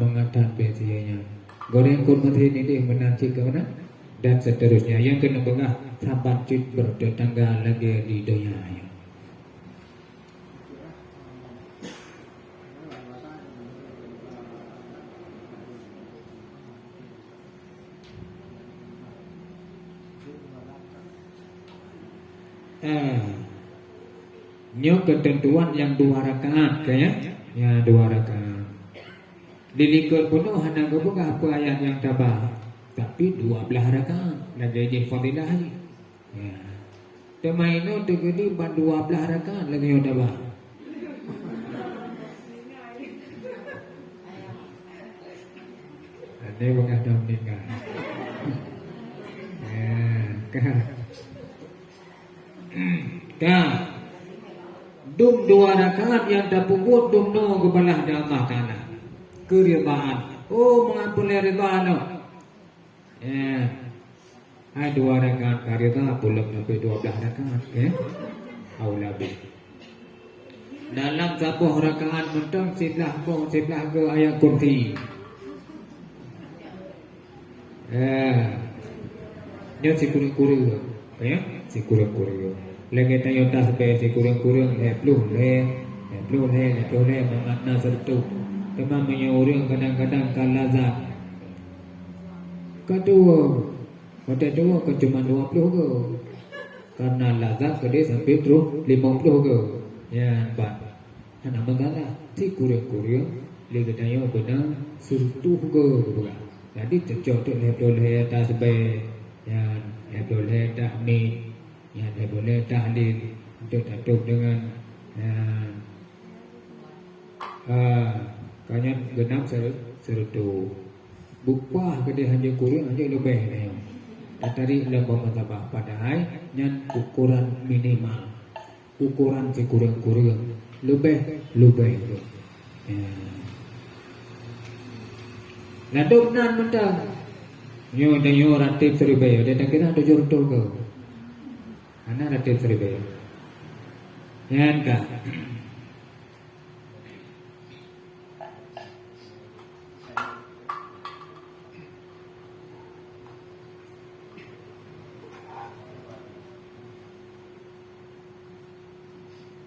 mengatakan besianya. Goreng kun menteri ini menanti ke mana? Dan seterusnya. Yang kena bengah sahabat cip bertetangga lagi di dunia. Nyo ketentuan yang 2 rakaat kaya, ya 2 rakaat. Dilingkul penuh hana kebuka apa ayat yang tabah, tapi 12 rakaat lagi je fadilah. Ya. Temaino tegedi 12 rakaat lagi yang tabah. Ada bengah dah meninggal. Ya, dum 2 rakaat yang terpuput dum no kebalah dari Allah Ta'ala keridhaan. Oh mengampuni ridhaan no. Ya, hai 2 rakaat karidha pulang sampai 12 rakaat ya. Aulabi. Dalam 10 rakaat mentang sebelah ke ayat kursi. Dia si kuring-kuring ya, si kuring-kuring. Lagi tayo tas pe si kurang-kurang pluh le makna sertu. Memang orang kadang-kadang kalazat. Kedua, Hotel tua kan cuma 20 ke. Karena lazat ke dia sampai terus 50 ke. Ya, Pak. Anak mengalah. Si kurang-kurang. Dia katanya benar surtuh ke. Jadi cocok boleh tak sebaik. Ya, boleh tak ni. Ya, boleh tak ni. Cocok dengan kanya genap serutu. Bupa ke dia hanya kurang hanya lebih ni. Tadi lembah mentabah padahal nyan ukuran minimal. Ukuran sekurang-kurang lebih. Ya. Lalu nan mentang. Nyo ratib seribaya. Dia tak kira ada jortol ke. Anak ratib seribaya. Yan ka.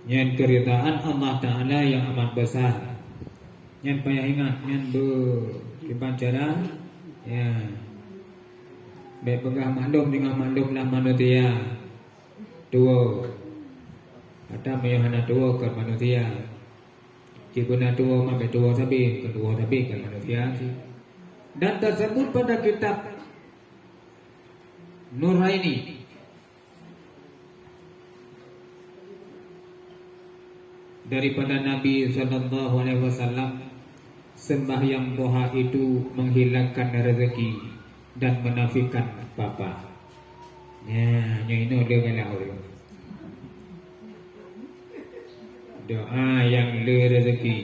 Yang keridaan Allah Ta'ala yang amat besar. Yang payah ingat, yang berkipancara, ya, baik pegah maklum dengan maklumlah manusia. Dua, ada mayahana dua ke manusia. Jika dua maka dua sabi, kedua sabi ke manusia. Dan tersebut pada kitab Nuraini. Daripada Nabi SAW, sembahyang duha itu menghilangkan rezeki dan menafikan bapa. Ya, ini dia galau. Doa yang le rezeki.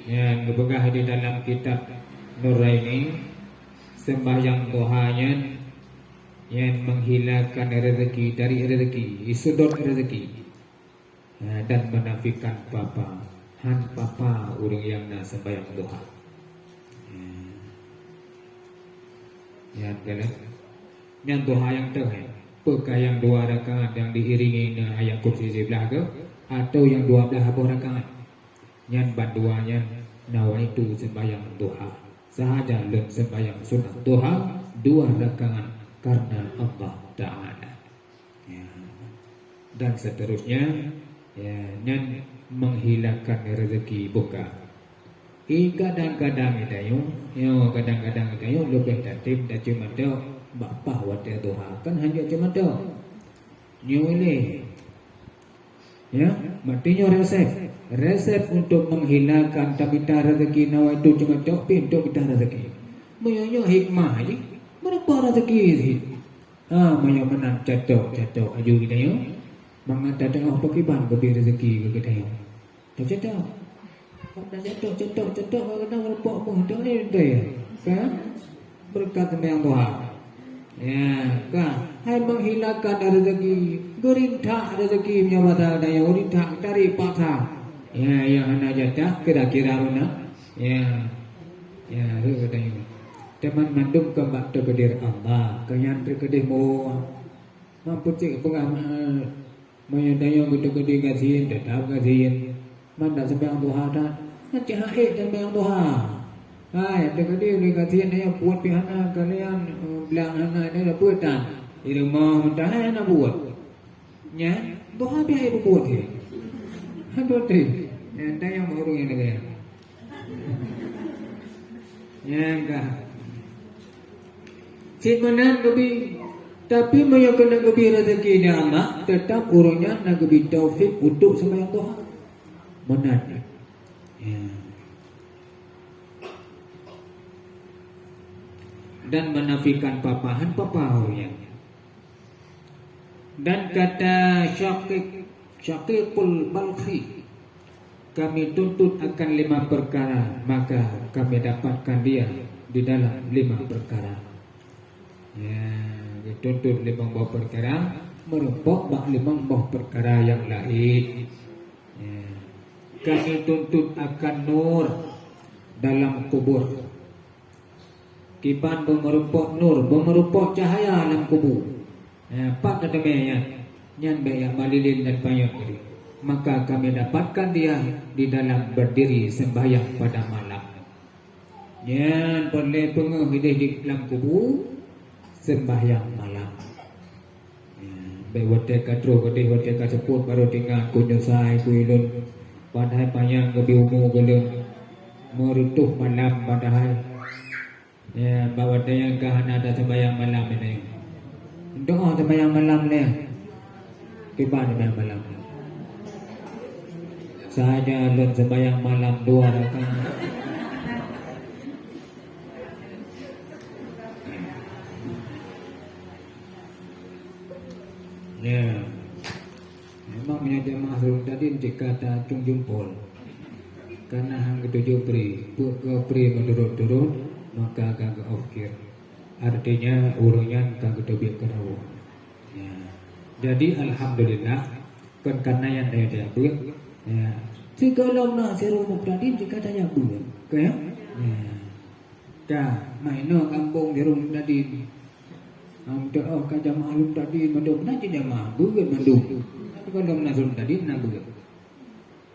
Yang berpegah di dalam kitab Nuraini, sembahyang duhanya yang menghilangkan rezeki dari rezeki, isudot rezeki. Dan menafikan papa, han papa orang yang nak sembahyang duha. Ya, kan? Yang duha yang tengah, apakah yang 2 rakaat yang diiringi dengan ayat kursi sebelah ke, atau yang 12 rakaat? Yang banduanya nawaitu sembahyang duha. Sahaja dan sembahyang sunat duha 2 rakaat karena Allah Ta'ala. Ya. Dan seterusnya. Ya, dan menghilangkan rezeki buka. Kadang-kadang itu, kadang-kadang itu lebih tertib dan cuma tu bapa wadah doa kan hanya cuma tu. Ini, ya, matinya resep untuk menghilangkan tabita rezeki nawa itu cuma tu pintu kita rezeki. Menyonya hikmah ni, berapa rezeki ni? Menyonya menang jatuh aju kita yo. Mengata tengah pakiban bagi rezeki ke kita. Tak jatuh. Dah jatuh kena berpok pun dah ni dia. Kan? Berkat sembahyang duha. Ya, kan? Hai menghilangkan rezeki, gerintak rezeki punya mata daya gerintak dari paksa. Ya, yang anak jatuh kira-kira mana? Ya, katanya. Teman mandum ke bak terkedir Allah, kenyan terkedir mo. Mampu cik pengamal Mayadaya gede-gede gaziin, tetap gaziin. Mana sembahyang duha dah. Nanti haid sembahyang duha. Hai, gede-gede gaziin dia buat pihana kalian bilang anak dia dah buat dah. Di rumah mentah nak buat. Ya, duha biar ibu buat dia. Betul tu. Yang dah yang baru yang dia. Ya enggak. Cik mana lebih. Tapi yang kena gebi rezeki ni anak, tetap orangnya nak gebi taufik untuk sembahyang duha. Benar. Ya. Dan menafikan papahan papa orangnya. Dan kata Syaqiqul Balkhi, kami tuntut akan 5 perkara, maka kami dapatkan dia di dalam 5 perkara. Ya. Dituntut 5 buah perkara, merempok bak 5 buah perkara yang lain. Ya. Kami tuntut akan nur dalam kubur. Kiban bermerempok nur, bermerempok cahaya dalam kubur. Pak katanya, nyan bayak malilin dan payah ini. Maka kami dapatkan dia di dalam berdiri sembahyang pada malam. Yan boleh pengeh hidup di dalam kubur sembahyang malam. Bewate kadro gede wate kaseput baru tinggal kunyusai kuilun padahal payang kebiumu gelun merutuh malam padahal ya bawa yang kahana ada sembahyang malam ini doa sembahyang malam ni tiba sembahyang malam saja lun sembahyang malam 2 rakaat. Ya, memang punya jamaah sebelum tadi jika tak cung jempol, karena hang ketujuh pri menurut maka kagak ofkir. Artinya urungnya kagak tebik kerawu. Ya, jadi alhamdulillah kan karena yang daya ber, ya. Jika lama serumuk tadi jika daya ber, kaya, ya. Dah, maino kampung serumuk tadi. Doa ka jamaah lum tadi mandung na jamaah bukan mandung. Tapi kalau menasum tadi na bukan.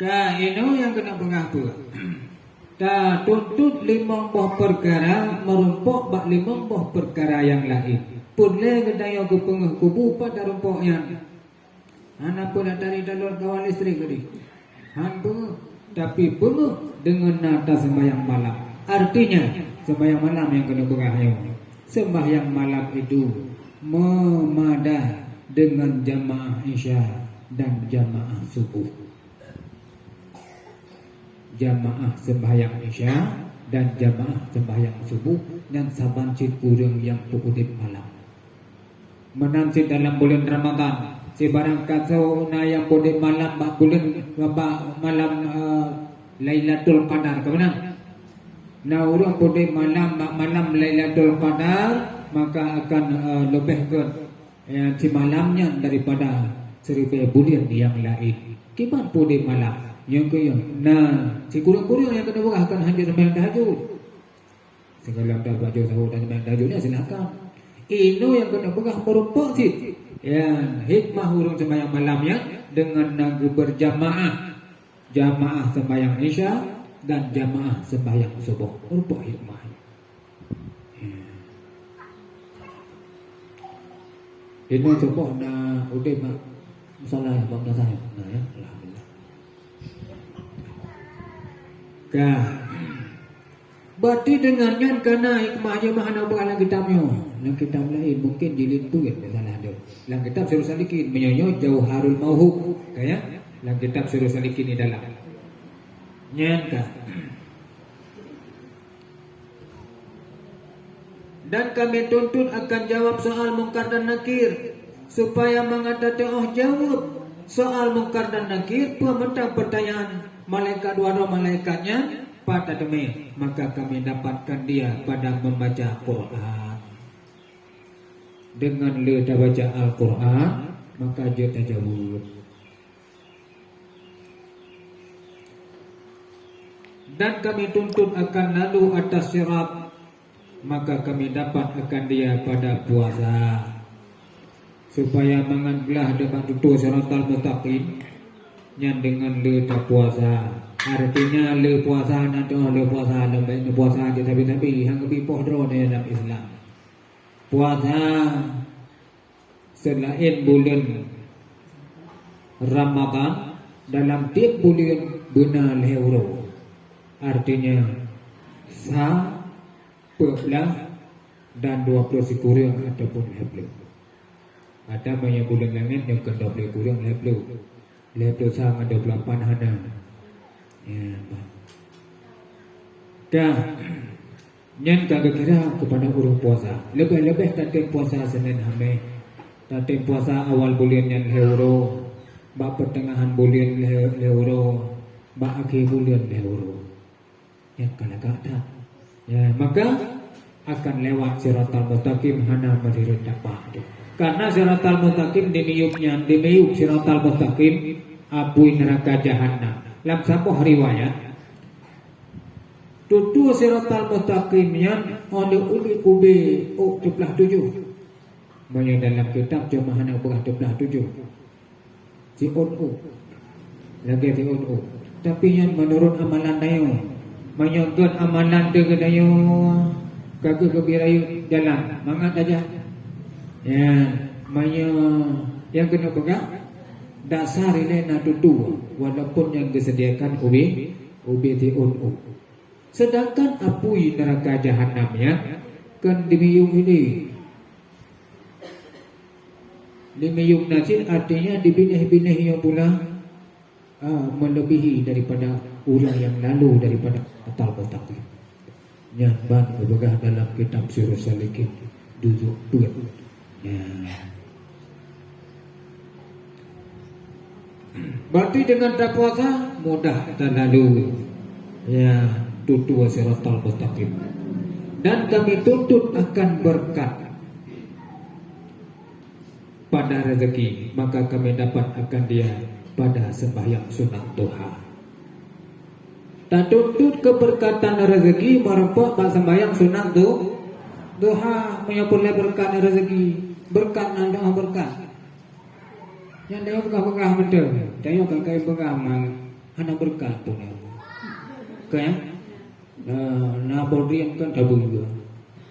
Ka ino yang kena pengaku. Ta tuntut 5 buah perkara merumpok bak 5 buah perkara yang lain. Pun le kedaya ke pengeh kubu pada rumpoknya. Anak pun dari dalur kawan listrik tadi. Han pengeh tapi pengeh dengan nata sembahyang malam. Artinya sembahyang malam yang kena pengaku. Sembahyang malam itu memadah dengan jamaah isya dan jamaah subuh. Jamaah sembahyang isya dan jamaah sembahyang subuh dan saban cit kurang yang pukudip malam. Menanti dalam bulan Ramadan, si barang kacau na yang pukudip malam bak bulan malam Lailatul Qadar kemana? Nah urang pada malam Lailatul Qadar maka akan lebih ke si malamnya daripada 1000 bulan yang lain. Kibat pada malam yang ke nah si kurang-kurang yang kena buat akan hadir sembahyang tahajud. Segala dah baca sahur dan sembahyang tahajudnya silakan. Ini yang kena buat merumpok sih. Ya hikmah urang sembahyang malamnya dengan nagu berjamaah, jamaah sembahyang isya dan jamaah sembahyang subuh. Rupa hikmahnya. Ini subuh na udah mak salah ya bang saya. Nah ya, alhamdulillah. Kah. Berarti dengannya karena hikmahnya mahana bukan kitabnya. Yang kitab lain mungkin jilid tu ya salah ada. Yang kitab suruh salikin menyonyo Jauharul Mauhub. Kayak yang kitab suruh salikin di dalam. Nyangka. Dan kami tuntut akan jawab soal mungkar dan nakir supaya mengatasi jawab soal mungkar dan nakir pementang pertanyaan malaikat dua malaikatnya pada demi maka kami dapatkan dia pada membaca Quran. Dengan le baca Al-Quran maka dia tajawud. Dan kami tuntut akan lalu atas sirat maka kami dapat akan dia pada puasa supaya mengangglah depan tutur siratal mustaqim yang dengan le tak puasa artinya le puasa nanti le puasa le puasa aja tapi hang lebih pohdro dalam Islam puasa selain bulan Ramadan dalam tiap bulan benar lehuro. Artinya sa, pebelah dan 20 kurang ataupun lebih. Ada banyak bulan langit yang ke 20 kurang lebih. Lebih sa 28 hana. Ya, dah. Yang kagak kira kepada urung puasa. Lebih-lebih tadi puasa Senin Hamil. Tadi puasa awal bulan yang lehuro. Bak pertengahan bulan lehuro. Bak akhir bulan lehuro. Ya kalau ada ya maka akan lewat siratal mustaqim hana madirin dapat karena siratal mustaqim dimiup siratal mustaqim api neraka jahanam dalam sebuah riwayat tutu siratal mustaqim yang oleh uli kube 27 banyak dalam kitab cuma hana berah 27 si onu lagi si onu tapi yang menurut amalan dayo menyongkot amalan tu kedayo kagak kebirayu jalan mangat aja ya yang kena pegang dasar ini na tutu walaupun yang disediakan UBTUNU. Sedangkan apui neraka jahanam ya kan dimiyung ini dimiyung nasin artinya dibinih-binih yang pula melebihi daripada orang yang lalu daripada atal-atal. Nyamban kebegah dalam kitab Surah Salikin duduk dua. Ya. Berarti dengan tak puasa mudah terlalu. Ya, tutu siratal mustaqim. Dan kami tuntut akan berkat pada rezeki, maka kami dapat akan dia pada sembahyang sunat duha. Tak tuntut keberkatan rezeki merupakan pada sembahyang sunat duha menyapulnya berkat rezeki, berkat anda berkat. Yang dia berkah betul, dia kakak berkah mang, anak berkat pun ya. Kaya, na berian kan tabu juga,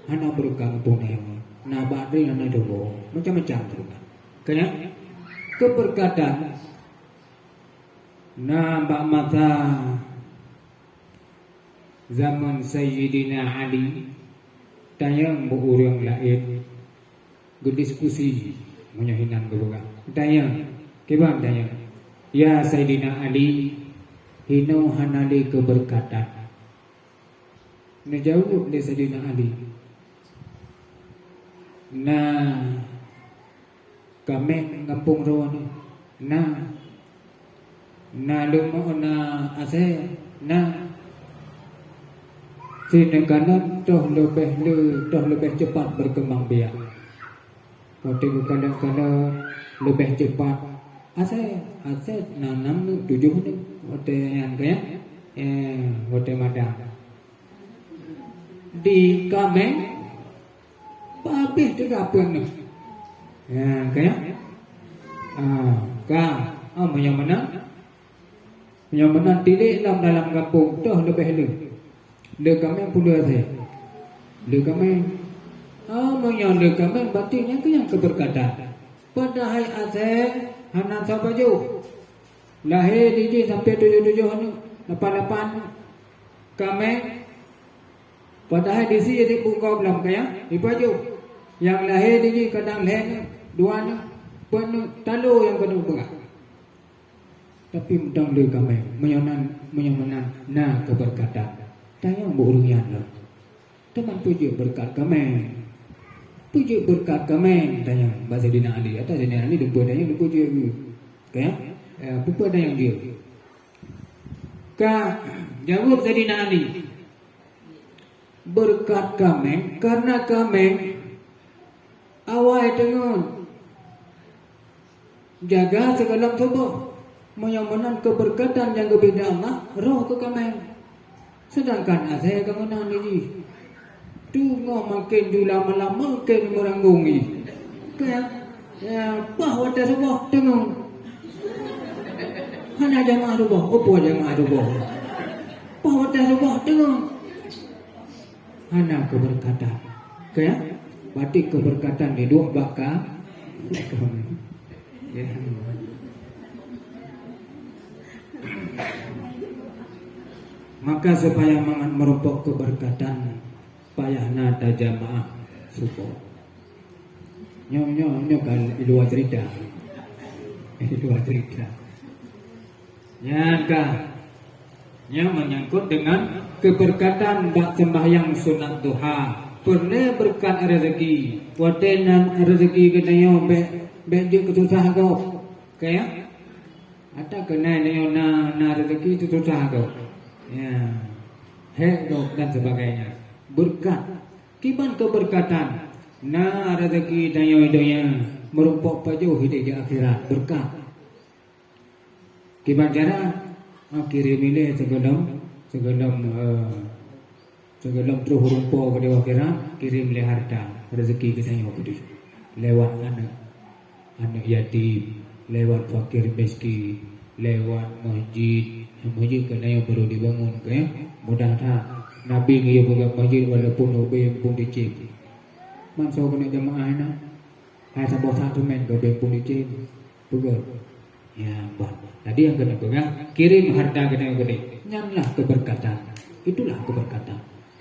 anak berkah pun ya. Na bari anak dobo, macam-macam tu. Kaya, keberkatan, na bak mata zaman Sayyidina Ali, tayang berurang lain, berdiskusi menyahinan berurang. Tayang, kebang tayang. Ya Sayyidina Ali, hino hanali keberkatan. Najawab oleh Sayyidina Ali. Nah, kami ngapung rawan. Na lumo na ase na sinekanan toh lebih cepat berkembang biak. Kau tengok kadang-kadang lebih cepat. Ase nanam 7 ni, hote yang kaya, hote madang. Di kami, habis tu apa ni? Kaya, yang mana tilik dalam kampung tu lebih lu. Le kami pula saya. Le kami, le kami batinnya ke yang keberkatan. Padahal ase hanan sabaju lahir DJ sampai 77 ni 88 kami padahal di sini di buka belum kaya di baju yang lahir DJ kadang lain dua ni penuh talu yang kena buka tapi mudang le kami menyonan na keberkatan tanya burungnya lah teman puji berkat kami puji berkat kami tanya bahasa Sayyidina Ali atau Sayyidina Ali dumpa tanya dumpa je kaya dumpa tanya dia ka jawab Sayyidina Ali berkat kami karena kami awal dengan jaga segala tubuh menyamanan keberkatan yang berbeda Allah roh ke kami sedangkan saya kemenang ni tunggu makin du lama-lama makin meranggungi. Kaya bah wata sebuah tengok. Hana jamaah sebuah, apa jamaah sebuah. Bah wata sebuah tengok. Hana keberkatan. Kaya batik keberkatan di dua bakal. Ya. Maka supaya merupakan keberkatan payah nada jamaah supo. Nyo kan luar cerita. Luar cerita. Nya menyangkut dengan keberkatan bak sembahyang sunat duha. Pernah berkat rezeki. Watenan rezeki kenayo be dia kesusah kau. Kaya ada kena nayo na rezeki itu susah kau. Ya. Hek dan sebagainya. Berkat kiban keberkatan na rezeki dayo merumpok pajuh hidup akhirat berkat kiban cara kirim ini segelom terus rumpok ke akhirat kirim le harta rezeki kita yang begitu lewat anak yatim lewat fakir miskin lewat masjid Masjid kena yang baru dibangun ya. Mudah tak Nabi ngayo buka masjid walaupun obey pun dicip. Masuk kena jemaah na. Hai sabah satu men ke pun dicip. Betul. Ya, bah. Tadi yang kena pegang kirim harta kena yang gede. Nyanlah keberkatan. Itulah keberkatan.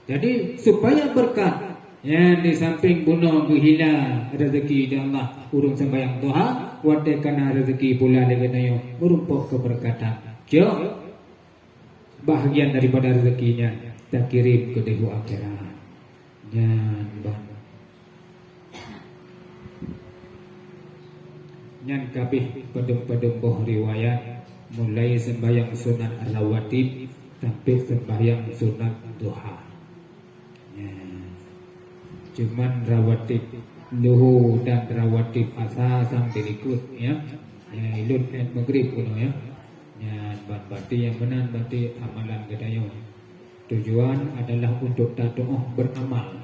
Jadi supaya berkat yang di samping bunuh gila rezeki dari Allah urung sembahyang doa, wate kana rezeki pula dengan yang merumpuk keberkatan. Jo bahagian daripada rezekinya kita kirim ke dehu akhirat. Nyan bang. Nyan kabeh pedem-pedem boh riwayat mulai sembahyang sunat rawatib sampai sembahyang sunat duha. Cuman rawatib luhu dan rawatib asa sang dirikut ya. Ilun maghrib kuno ya. Ya, berarti yang benar berarti amalan kedayo. Tujuan adalah untuk tatoh beramal.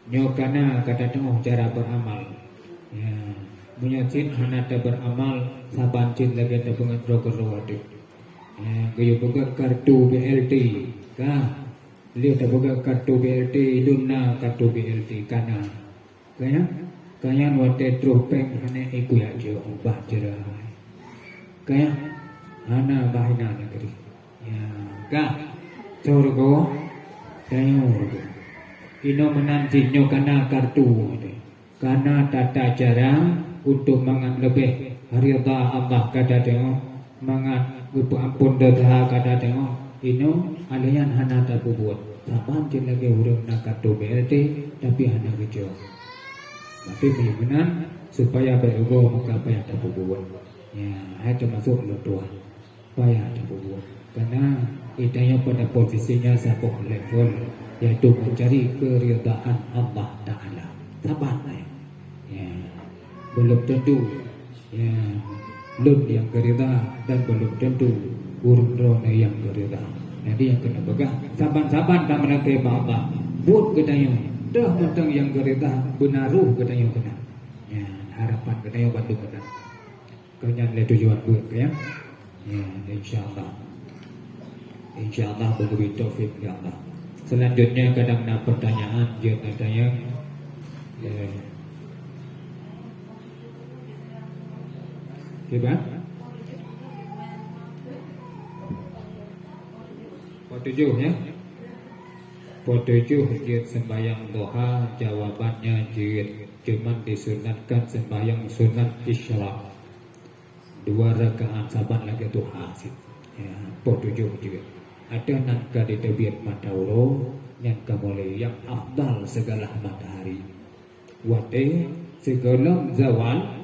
Nyokana kata tatoh cara beramal. Ya, munyacin hanata beramal sabancin lagi ada pengatur rawatib. Ya, kayu buka kartu BLT, kah? Lihat buka kartu BLT, iduna kartu BLT kana. Kaya wate tropeng hane iku ya jo ubah jerai. Kaya hana bahina negeri. Ya, kah? Corgo, tayo. Ino menanti nyokana kartu. Karena tata cara untuk mangat lebih ridha Allah kata tengok mangat ampun dosa kata tengok ino alian hana tak buat saban cin lagi huruf nak kartu BLT tapi hana kejo tapi benar supaya berugo maka payah tak buat ya itu masuk lotuan payah tak buat karena idanya pada posisinya satu level yaitu mencari keridhaan Allah Ta'ala saban ya belum tentu ya lun yang gerida dan belum tentu burung drone yang gerida. Jadi yang kena pegang saban-saban tak menakai Allah buat kedayo dah mentang yang gerida benaruh kedayo kena ya harapan kedayo bantu kena kenyan le tujuan buat ya insyaallah begitu taufik ya Allah. Selanjutnya kadang ada pertanyaan dia katanya Hebat. Pot 7 ya. Pot 7 jid sembahyang doha jawabannya jid cuman disunatkan sembahyang sunat isyraq 2 rakaat saban lagi duha ya pot 7 jid ada nangka di tebiat matahari yang kamole yang afdal segala matahari wate segala zawal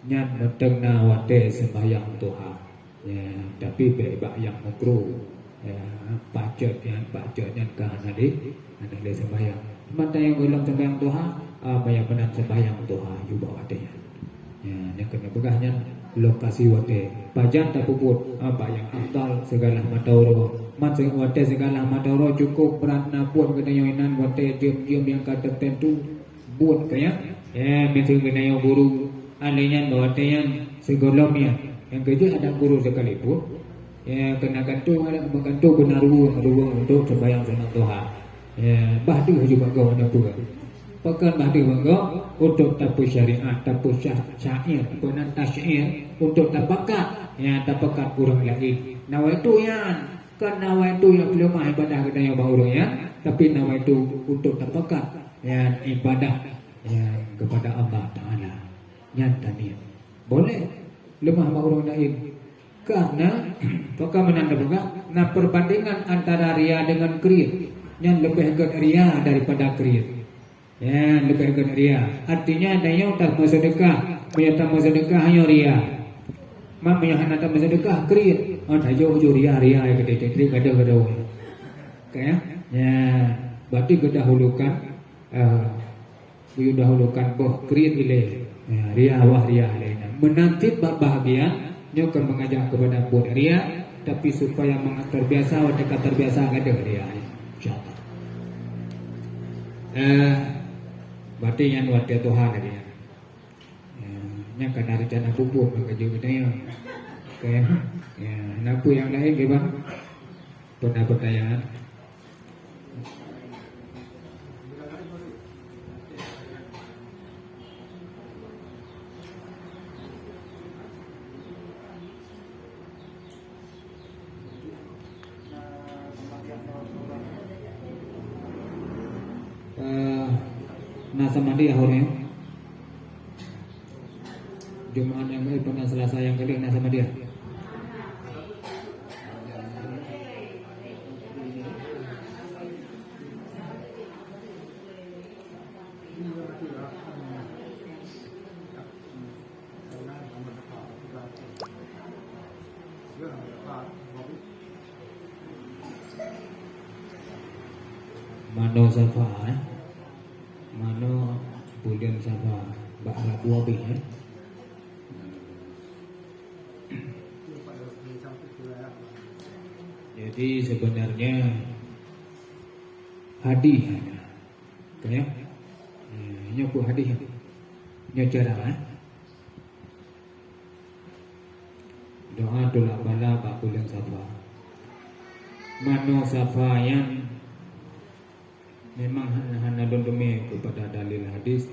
nyan metengna wate sembahyang duha ya tapi bebak yang makruh ya pacetnya kanade ada sembahyang mata yang golong sembahyang duha yang benar sembahyang duha juga wate ya yang kena begahnya lokasi wate pajan tak puput yang afdal segala matahari mat wate segala matahari cukup beratna pun kena yoinan wate diam-diam yang kata tentu buat kaya ya mesti kena yang buru alainya bahwa yang segolongnya yang kedua ada guru sekalipun ya kena gantung ada gantung benar ruang untuk sembahyang sunat duha ya bahdi juga kau ada juga pakan bahdi bangga untuk tapu syariat tapu syair benar tasyair untuk tapakat ya tapakat kurang lagi nawaitu ya kan nawaitu yang belum ibadah kita yang baru ya tapi nawaitu untuk tapakat ya ibadah ya kepada Allah Ta'ala nyata niat boleh lemah sama orang lain karena maka menanda juga nah perbandingan antara ria dengan kriit yang lebih agak ria daripada kriit ya lebih agak ria artinya adanya tak mau sedekah menyata mau sedekah hanya ria mak menyahana tak mau sedekah kriit ada jauh ria ya gede ada kayak ya berarti kedahulukan dahulukan boh kriit ile ya, ria lainnya menanti bahagia dia akan mengajak kepada buat ria tapi supaya terbiasa mereka terbiasa ada ria insyaallah berarti yang wadah Tuhan dia yang kena rencana pupuk maka juga dia kayak ya napu yang lain gimana Pernah nasa mandi ahornya Jumat yang kali pernah Selasa yang kali nasa mandi ya. Mano safa mano bulan safa bakal buabi Jadi sebenarnya hadis kayak nyobu hadis nyojarah doa tolak bala bak bulan safa mano safa yang memang hana dondome kepada dalil hadis